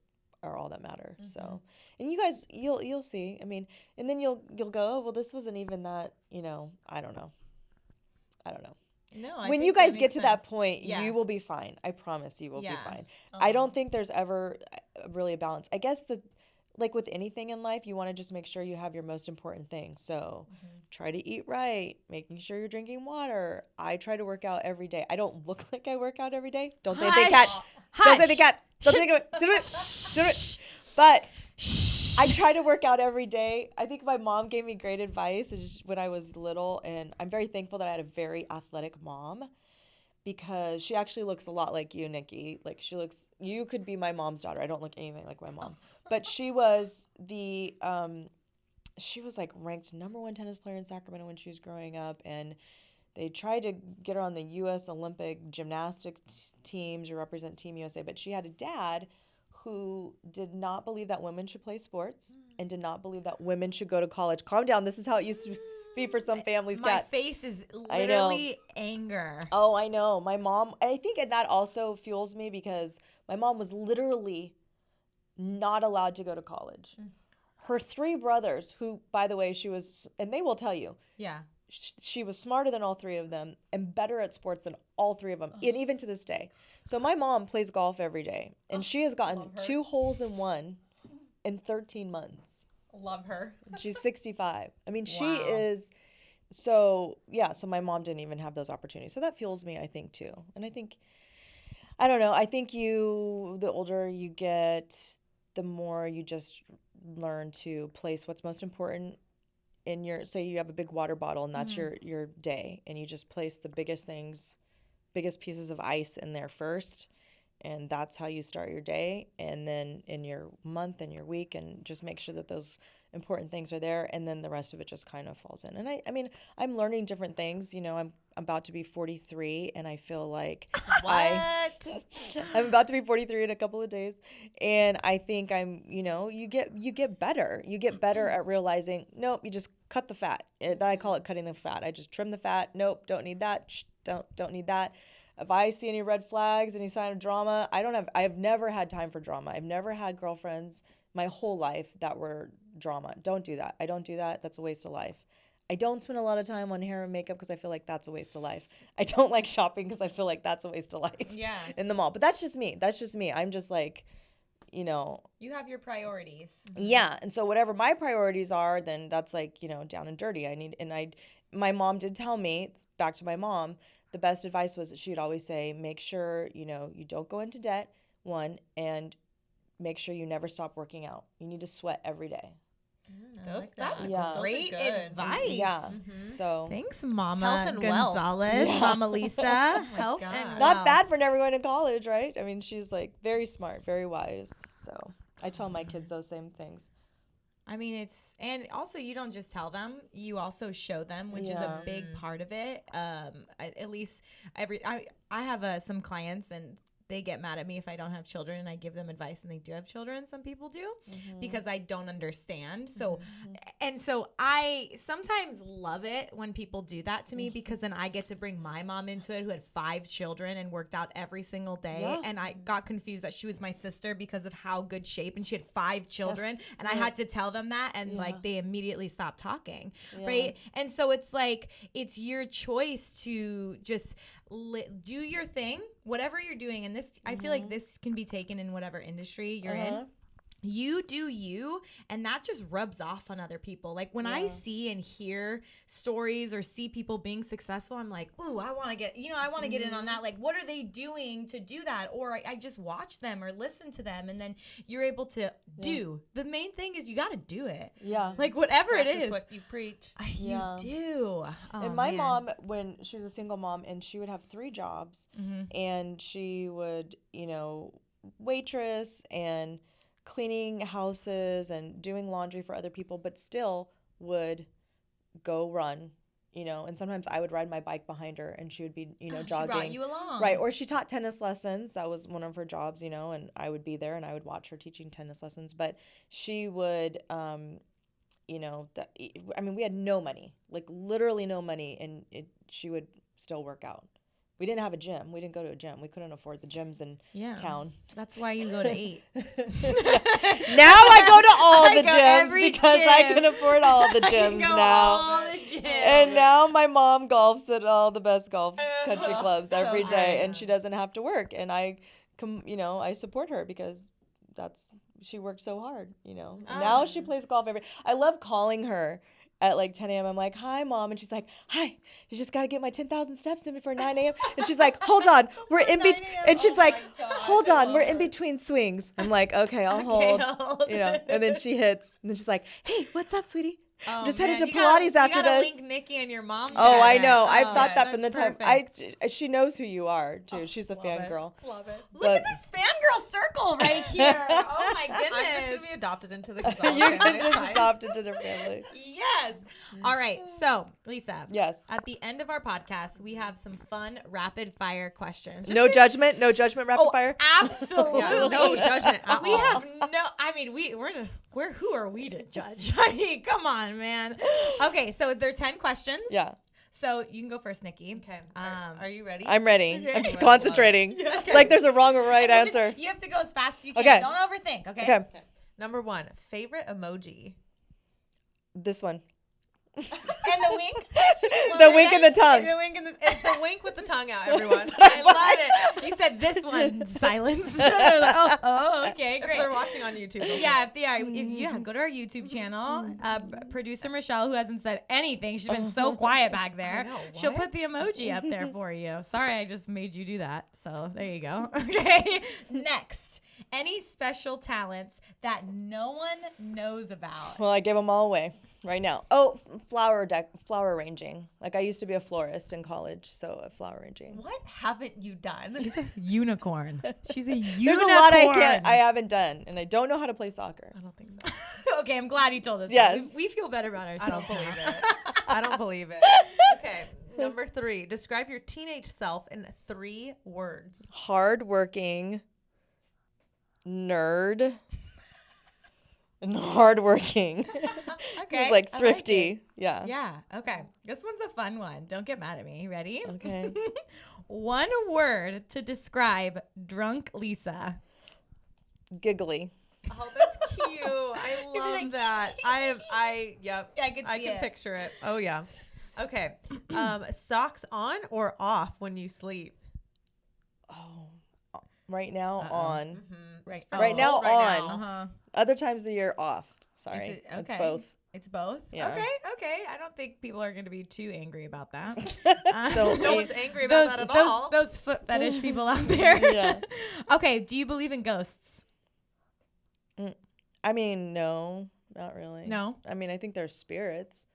Speaker 3: are all that matter. So, and you guys, you'll see. I mean, and then you'll go, oh, well, this wasn't even that. I don't know.
Speaker 2: No,
Speaker 3: when you guys get to that point, you will be fine. I promise you will be fine. I don't think there's ever really a balance. I guess like with anything in life, you want to just make sure you have your most important thing. So try to eat right, making sure you're drinking water. I try to work out every day. I don't look like I work out every day. Don't say anything, Kat. Don't say anything, Kat. Don't say anything. Do it. But I try to work out every day. I think my mom gave me great advice when I was little, and I'm very thankful that I had a very athletic mom because she actually looks a lot like you, Nikki. You could be my mom's daughter. I don't look anything like my mom. But she was ranked #1 tennis player in Sacramento when she was growing up, and they tried to get her on the U.S. Olympic gymnastics team to represent Team USA, but she had a dad who did not believe that women should play sports and did not believe that women should go to college. Calm down. This is how it used to be for some families.
Speaker 2: My face is literally anger.
Speaker 3: Oh, I know. My mom, I think that also fuels me because my mom was literally not allowed to go to college. Her 3 brothers, who, by the way, she was, and they will tell you.
Speaker 2: Yeah.
Speaker 3: She was smarter than all 3 of them and better at sports than all 3 of them, and even to this day. So my mom plays golf every day, and she has gotten 2 holes in 1 in 13 months.
Speaker 2: Love her.
Speaker 3: She's 65. I mean, she is, so my mom didn't even have those opportunities. So that fuels me, I think, too. And I think, I don't know, I think the older you get, the more you just learn to place what's most important in say you have a big water bottle and that's your day, and you just place the biggest pieces of ice in there first, And that's how you start your day, and then in your month and your week, and just make sure that those important things are there, and then the rest of it just kind of falls in. And I mean, I'm learning different things. You know, I'm about to be 43, and I feel like I'm about to be 43 in a couple of days, and I think I'm, you know, you get better. You get better at realizing, nope, you just cut the fat. I call it cutting the fat. I just trim the fat. Nope, don't need that. Don't need that. If I see any red flags, any sign of drama, I've never had time for drama. I've never had girlfriends my whole life that were drama. Don't do that. I don't do that. That's a waste of life. I don't spend a lot of time on hair and makeup because I feel like that's a waste of life. I don't like shopping because I feel like that's a waste of life.
Speaker 2: Yeah.
Speaker 3: In the mall. But that's just me. I'm just like, you know.
Speaker 2: You have your priorities.
Speaker 3: Yeah. And so whatever my priorities are, then that's like, you know, down and dirty. My mom did tell me, back to my mom, the best advice was that she'd always say, make sure, you know, you don't go into debt, one, and make sure you never stop working out. You need to sweat every day.
Speaker 2: That's
Speaker 3: Yeah.
Speaker 2: great advice.
Speaker 3: Yeah. So
Speaker 2: thanks, Mama
Speaker 1: Health and
Speaker 2: Gonzales, Mama Lisa. Health
Speaker 1: God.
Speaker 2: and
Speaker 3: not
Speaker 2: wealth.
Speaker 3: bad for never going to college, right? I mean, she's like very smart, very wise. So I tell my kids those same things.
Speaker 2: I mean, and also you don't just tell them, you also show them, which is a big part of it. At least I have some clients, and they get mad at me if I don't have children and I give them advice and they do have children. Some people do because I don't understand. So, and so I sometimes love it when people do that to me because then I get to bring my mom into it, who had 5 children and worked out every single day. Yeah. And I got confused that she was my sister because of how good shape, and she had 5 children and I had to tell them that, and like they immediately stopped talking. Right. And so it's like, it's your choice to just do your thing, whatever you're doing. And this, I feel like this can be taken in whatever industry you're in. You do you, and that just rubs off on other people. Like when I see and hear stories or see people being successful, I'm like, ooh, I want to get in on that. Like, what are they doing to do that? Or I just watch them or listen to them, and then you're able to do. The main thing is you got to do it. Yeah. Like whatever
Speaker 1: Practice
Speaker 2: it is.
Speaker 1: what you preach.
Speaker 2: You do. Oh,
Speaker 3: and my mom, when she was a single mom, and she would have 3 jobs, and she would, you know, waitress and cleaning houses and doing laundry for other people, but still would go run, you know, and sometimes I would ride my bike behind her and she would be, you know, jogging.
Speaker 2: She brought you along.
Speaker 3: Right. Or she taught tennis lessons. That was one of her jobs, you know, and I would be there and I would watch her teaching tennis lessons. But she would, you know, I mean, we had no money, like literally no money, and she would still work out. We didn't have a gym. We didn't go to a gym. We couldn't afford the gyms in town.
Speaker 2: That's why you go to 8.
Speaker 3: Now I go to all the gyms because I can afford all the gyms now. And now my mom golfs at all the best golf country clubs every day, and she doesn't have to work. And I support her because she worked so hard, you know. Now she plays golf I love calling her at like 10 a.m. I'm like, hi, Mom. And she's like, hi, you just got to get my 10,000 steps in before 9 a.m. And she's like, hold on, we're in between. And she's like, hold on, we're in between swings. I'm like, okay, I'll hold. You know, and then she hits. And then she's like, hey, what's up, sweetie? I'm just headed to Pilates after this.
Speaker 2: Link Nikki and your mom.
Speaker 3: Oh, I know. I've thought that from the time. She knows who you are too. She's a fangirl.
Speaker 2: Love it. Look at this fangirl circle right here. Oh my goodness.
Speaker 1: I'm just gonna be adopted into the Gonzales
Speaker 3: You're
Speaker 1: family.
Speaker 3: just adopted to their family.
Speaker 2: Yes. All right. So, Lisa.
Speaker 3: Yes.
Speaker 2: At the end of our podcast, we have some fun rapid fire questions.
Speaker 3: No judgment. No judgment. Rapid fire.
Speaker 2: Absolutely.
Speaker 1: Yeah, no judgment at
Speaker 2: We
Speaker 1: all.
Speaker 2: have no. I mean, who are we to judge? I mean, come on, man. Okay, so there are 10 questions.
Speaker 3: Yeah.
Speaker 2: So you can go first, Nikki.
Speaker 1: Okay. Are you ready?
Speaker 3: I'm ready.
Speaker 2: Okay.
Speaker 3: I'm just concentrating. Yeah. It's like there's a wrong or right answer.
Speaker 2: You have to go as fast as you can.
Speaker 3: Okay.
Speaker 2: Don't overthink. Okay.
Speaker 3: Okay.
Speaker 1: Number 1, favorite emoji.
Speaker 3: This one.
Speaker 2: And the wink.
Speaker 3: The wink and the tongue.
Speaker 2: The wink and the.
Speaker 1: It's the wink with the tongue out, everyone.
Speaker 2: I love it. You said this one. Silence. Okay, great.
Speaker 1: If they're watching on YouTube. Okay.
Speaker 2: Yeah, if they are, go to our YouTube channel. Producer Michelle, who hasn't said anything, she's been so quiet back there.
Speaker 1: I know,
Speaker 2: She'll
Speaker 1: what?
Speaker 2: put the emoji up there for you. Sorry, I just made you do that. So there you go. Okay. Next, Any special talents that no one knows about?
Speaker 3: Well, I give them all away right now. Oh, flower arranging. Like I used to be a florist in college, so flower arranging.
Speaker 1: What haven't you done?
Speaker 2: She's a unicorn. She's a unicorn.
Speaker 3: There's a lot I haven't done, and I don't know how to play soccer.
Speaker 1: I don't think so.
Speaker 2: Okay, I'm glad you told us.
Speaker 3: Yes.
Speaker 2: That. We feel better about
Speaker 1: I
Speaker 2: ourselves.
Speaker 1: don't believe it. I don't believe it. Okay, number 3. Describe your teenage self in 3 words.
Speaker 3: Hardworking, nerd, and hardworking.
Speaker 2: Okay.
Speaker 3: Like
Speaker 2: I
Speaker 3: thrifty.
Speaker 2: like
Speaker 3: Yeah.
Speaker 2: Yeah. Okay. This one's a fun one. Don't get mad at me. Ready?
Speaker 3: Okay.
Speaker 2: One word to describe drunk Lisa.
Speaker 3: Giggly.
Speaker 1: Oh, that's cute. I
Speaker 2: be
Speaker 1: love
Speaker 2: like,
Speaker 1: that. Yep.
Speaker 2: Yeah, I can see it.
Speaker 1: picture it. Oh yeah. Okay. Socks on or off when you sleep?
Speaker 3: Oh, right now
Speaker 2: Uh-oh.
Speaker 3: on.
Speaker 1: Mm-hmm.
Speaker 3: Right now on.
Speaker 2: Uh-huh.
Speaker 3: Other times of the year off. Sorry.
Speaker 2: Is it-
Speaker 3: It's
Speaker 2: okay.
Speaker 3: both.
Speaker 2: It's both?
Speaker 3: Yeah.
Speaker 2: Okay. I don't think people are going to be too angry about that.
Speaker 3: Don't
Speaker 1: No
Speaker 3: be-
Speaker 1: one's angry about that at all.
Speaker 2: Those foot fetish people out there.
Speaker 3: Yeah.
Speaker 2: Okay, do you believe in ghosts?
Speaker 3: I mean, no, not really.
Speaker 2: No?
Speaker 3: I mean, I think they're spirits.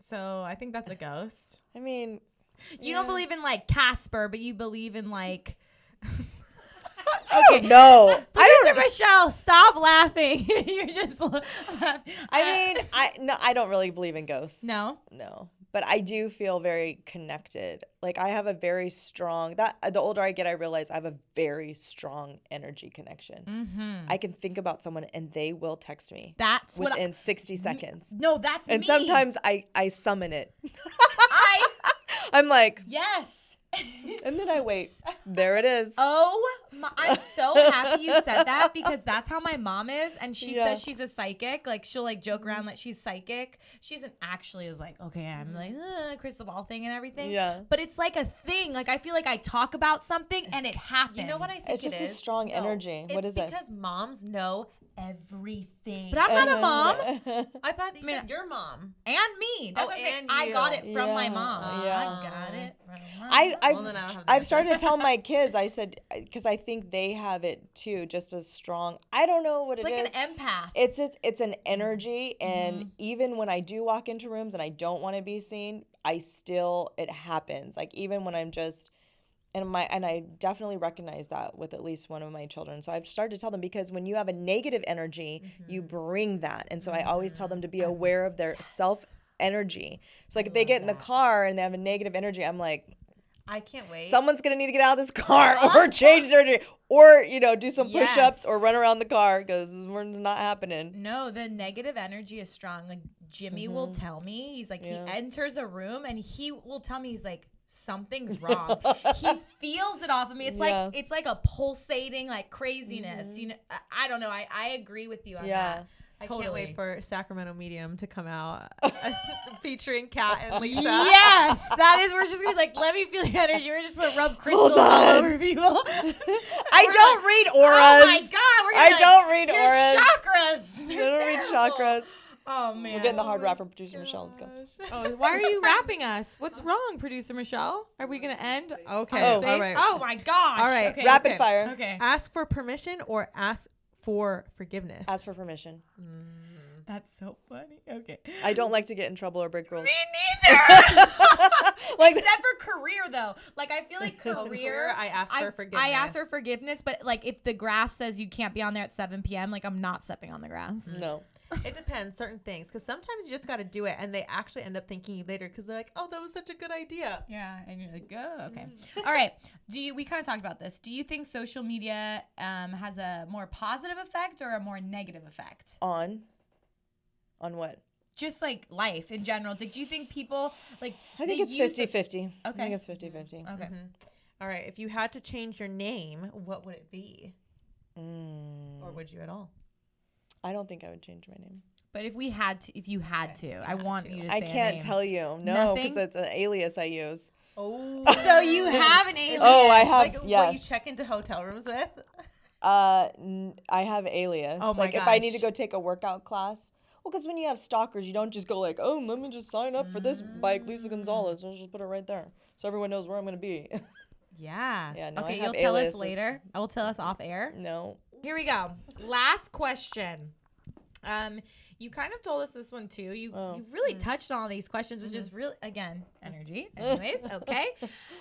Speaker 2: So I think that's a ghost.
Speaker 3: I mean,
Speaker 2: You don't believe in like Casper, but you believe in like...
Speaker 3: okay, no.
Speaker 2: Producer Michelle, stop laughing. You're just laughing.
Speaker 3: I don't really believe in ghosts.
Speaker 2: No?
Speaker 3: No. But I do feel very connected. Like I have a very strong the older I get, I realize I have a very strong energy connection.
Speaker 2: Mm-hmm.
Speaker 3: I can think about someone and they will text me
Speaker 2: That's what
Speaker 3: within 60 seconds.
Speaker 2: No, that's
Speaker 3: And
Speaker 2: me.
Speaker 3: sometimes I summon it.
Speaker 2: I
Speaker 3: I'm like,
Speaker 2: yes.
Speaker 3: and then I wait. There it is.
Speaker 2: I'm so happy you said that because that's how my mom is, and she says she's a psychic. Like she'll like joke around that she's psychic. She isn't actually. Is like, okay, I'm like crystal ball thing and everything.
Speaker 3: Yeah.
Speaker 2: But it's like a thing. Like I feel like I talk about something and it happens.
Speaker 1: You know what I think
Speaker 3: It's just a strong energy.
Speaker 1: It's
Speaker 3: What is it?
Speaker 1: because moms know everything.
Speaker 2: But I'm not a mom.
Speaker 1: I thought you said your mom.
Speaker 2: And me. That's what I'm saying.
Speaker 1: and
Speaker 2: I got
Speaker 1: you.
Speaker 2: it from my
Speaker 3: Yeah,
Speaker 2: mom.
Speaker 3: yeah.
Speaker 2: I got it from my mom.
Speaker 3: I've
Speaker 1: Well, then I don't have the
Speaker 3: I've
Speaker 1: answer.
Speaker 3: started to tell my kids. I said because I think they have it too, just as strong. I don't know what
Speaker 2: It's
Speaker 3: it
Speaker 2: like
Speaker 3: is.
Speaker 2: an empath.
Speaker 3: It's an energy, and even when I do walk into rooms and I don't want to be seen, it happens. Like even when I'm just and I definitely recognize that with at least one of my children. So I've started to tell them because when you have a negative energy, you bring that, and so I always tell them to be aware of their self energy. So like if they get in the car and they have a negative energy, I'm like,
Speaker 1: I can't wait.
Speaker 3: someone's gonna need to get out of this car or change their energy, or do some push-ups or
Speaker 2: Yes.
Speaker 3: run around the car because we're not happening.
Speaker 2: No, the negative energy is strong. Like Jimmy will tell me, he's like, he enters a room and he will tell me, he's like, something's wrong. He feels it off of me. It's like a pulsating like craziness. You know, I don't know. I agree with you on that.
Speaker 1: I
Speaker 2: Totally.
Speaker 1: can't wait for Sacramento Medium to come out featuring Kat and Lisa.
Speaker 2: Yes, that is. We're just gonna be like, let me feel your energy. We're just gonna rub crystals all
Speaker 3: on.
Speaker 2: over people.
Speaker 3: I don't read auras.
Speaker 2: Oh my god, we're gonna
Speaker 3: I don't read
Speaker 2: your
Speaker 3: auras.
Speaker 2: chakras.
Speaker 3: I
Speaker 2: They're
Speaker 3: don't read
Speaker 2: terrible.
Speaker 3: chakras.
Speaker 2: Oh man,
Speaker 3: We're getting the hard rap from producer Michelle. Let's go.
Speaker 2: Oh, why are you rapping us? What's wrong, producer Michelle? Are we gonna end?
Speaker 1: Okay.
Speaker 2: on
Speaker 1: All
Speaker 2: space?
Speaker 1: right.
Speaker 2: Oh my gosh.
Speaker 1: All right.
Speaker 2: Okay.
Speaker 3: Rapid fire.
Speaker 2: Okay.
Speaker 1: Ask for permission or ask for forgiveness.
Speaker 3: Ask for permission.
Speaker 2: That's so funny. Okay.
Speaker 3: I don't like to get in trouble or break rules.
Speaker 2: Me neither.
Speaker 3: Like
Speaker 2: Except for career, though. Like I feel like career.
Speaker 1: I ask for forgiveness.
Speaker 2: I ask for forgiveness, but like if the grass says you can't be on there at 7 p.m., like I'm not stepping on the grass.
Speaker 3: No.
Speaker 1: It depends, certain things, because sometimes you just got to do it, and they actually end up thanking you later because they're like, "Oh, that was such a good idea."
Speaker 2: Yeah, and you're like, oh, okay. All right. We kind of talked about this. Do you think social media has a more positive effect or a more negative effect?
Speaker 3: On what?
Speaker 2: Just like life in general. Do you think people like?
Speaker 3: I think
Speaker 2: they
Speaker 3: it's
Speaker 2: use
Speaker 3: 50-50.
Speaker 2: Okay.
Speaker 3: I think it's 50-50.
Speaker 2: Okay.
Speaker 1: All right. If you had to change your name, what would it be? Or would you at all?
Speaker 3: I don't think I would change my name.
Speaker 2: But if you had to, I want you to say
Speaker 3: I
Speaker 2: a
Speaker 3: can't
Speaker 2: name.
Speaker 3: tell you. No,
Speaker 2: Nothing?
Speaker 3: because it's an alias I use.
Speaker 1: Oh.
Speaker 2: So you have an alias.
Speaker 3: Oh, I have,
Speaker 1: Like what you
Speaker 3: yes.
Speaker 1: check into hotel rooms with?
Speaker 3: I have alias.
Speaker 2: Oh my
Speaker 3: like if I need to
Speaker 2: gosh.
Speaker 3: go take a workout class. Well, because when you have stalkers, you don't just go like, oh, let me just sign up for this bike, Lisa Gonzales. I'll just put it right there. So everyone knows where I'm going to be.
Speaker 2: Yeah.
Speaker 3: Yeah, no, I
Speaker 2: okay,
Speaker 3: have
Speaker 2: you'll tell us
Speaker 3: aliases.
Speaker 2: later. I will tell us off air.
Speaker 3: No.
Speaker 2: Here we go. Last question. You kind of told us this one too. You really touched on all these questions, which is really, again, energy. Anyways, okay.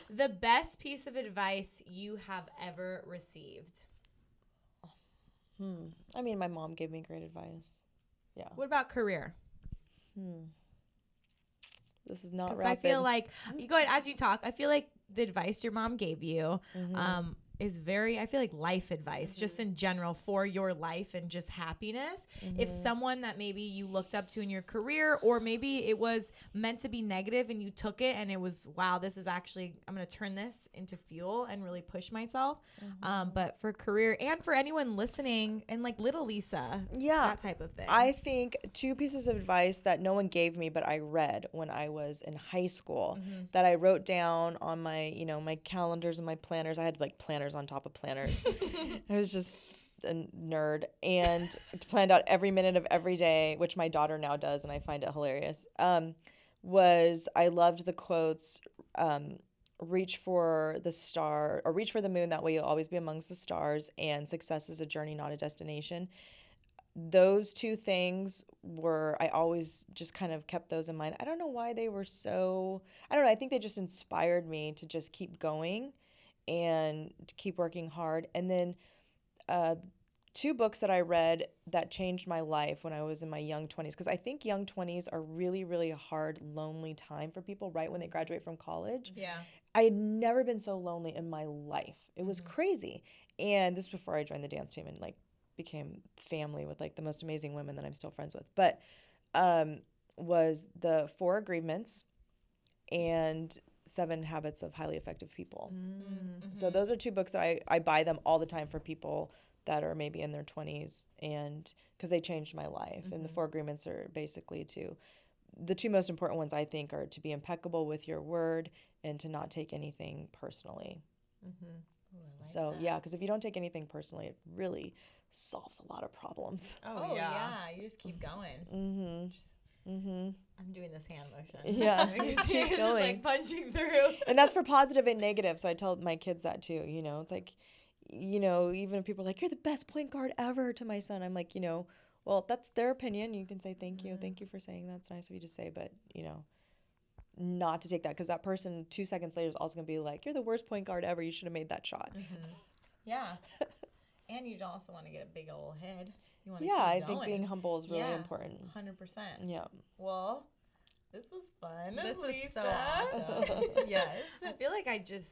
Speaker 2: The best piece of advice you have ever received.
Speaker 3: I mean, my mom gave me great advice. Yeah.
Speaker 2: What about career?
Speaker 3: This is not
Speaker 2: Because
Speaker 3: rapid.
Speaker 2: I feel like, you go ahead as you talk. I feel like the advice your mom gave you is very, I feel like life advice, just in general for your life and just happiness. If someone that maybe you looked up to in your career, or maybe it was meant to be negative and you took it and it was, wow, this is actually, I'm going to turn this into fuel and really push myself. But for career and for anyone listening and like little Lisa, that type of thing.
Speaker 3: I think 2 pieces of advice that no one gave me, but I read when I was in high school that I wrote down on my, my calendars and my planners. I had like planners on top of planners. I was just a nerd and planned out every minute of every day, which my daughter now does, and I find it hilarious. Was I loved the quotes, reach for the star, or reach for the moon, that way you'll always be amongst the stars, and success is a journey, not a destination. Those 2 things I always just kind of kept those in mind. I don't know why they were so, I don't know, I think they just inspired me to just keep going and to keep working hard. And then 2 books that I read that changed my life when I was in my young 20s, because I think young 20s are really, really a hard, lonely time for people right when they graduate from college.
Speaker 2: Yeah.
Speaker 3: I had never been so lonely in my life. It was crazy. And this was before I joined the dance team and like became family with like the most amazing women that I'm still friends with. But was the 4 Agreements and 7 Habits of Highly Effective People. So those are 2 books that I buy them all the time for people that are maybe in their 20s, and because they changed my life. And the 4 Agreements are basically the 2 most important ones, I think, are to be impeccable with your word and to not take anything personally. Because if you don't take anything personally, it really solves a lot of problems.
Speaker 2: Oh yeah. You just keep going. I'm doing this hand motion.
Speaker 3: Yeah, just keep going.
Speaker 2: Just like punching through.
Speaker 3: And that's for positive and negative. So I tell my kids that too. It's like, even if people are like, you're the best point guard ever to my son, I'm like, well, that's their opinion. You can say thank you. Thank you for saying that. It's nice of you to say, but, not to take that, because that person 2 seconds later is also going to be like, you're the worst point guard ever. You should have made that shot.
Speaker 2: Yeah. And you also want to get a big old head. You want to
Speaker 3: I think being humble is really important.
Speaker 2: 100%.
Speaker 3: Yeah.
Speaker 2: Well, this was fun.
Speaker 1: This was
Speaker 2: Lisa.
Speaker 1: so awesome. Yes.
Speaker 2: I feel like I just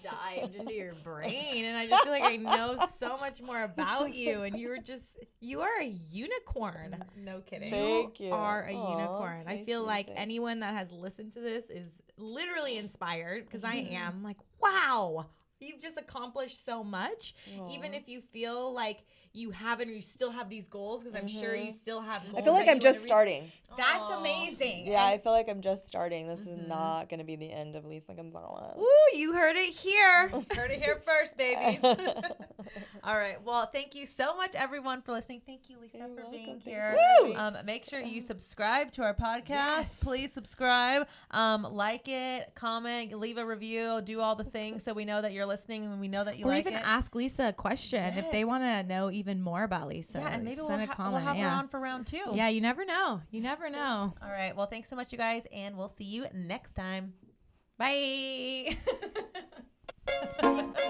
Speaker 2: dived into your brain, and I just feel like I know so much more about you, and you are a unicorn.
Speaker 1: No kidding.
Speaker 3: Thank you.
Speaker 2: You are a unicorn.
Speaker 3: It's
Speaker 2: I
Speaker 3: nice
Speaker 2: feel
Speaker 3: to
Speaker 2: like
Speaker 3: say.
Speaker 2: anyone that has listened to this is literally inspired, because I am like, wow, you've just accomplished so much. Even if you feel like you haven't, or you still have these goals, because I'm sure you still have goals.
Speaker 3: I feel like I'm just starting.
Speaker 2: That's amazing.
Speaker 3: Yeah, I feel like I'm just starting. This is not going to be the end of Lisa Gonzales.
Speaker 2: Ooh, you heard it here.
Speaker 1: Heard it here first, baby. All right. Well, thank you so much, everyone, for listening. Thank you, Lisa, for being here. Make sure you subscribe to our podcast.
Speaker 2: Yes.
Speaker 1: Please subscribe. Like it, comment, leave a review, do all the things so we know that you're listening and we know that you like it.
Speaker 2: Or even ask Lisa a question if they want to know even more about Lisa.
Speaker 1: Yeah, and maybe
Speaker 2: send a comment.
Speaker 1: we'll have her on for round 2.
Speaker 2: Yeah, you never know. You never know.
Speaker 1: All right. Well, thanks so much, you guys, and we'll see you next time.
Speaker 2: Bye.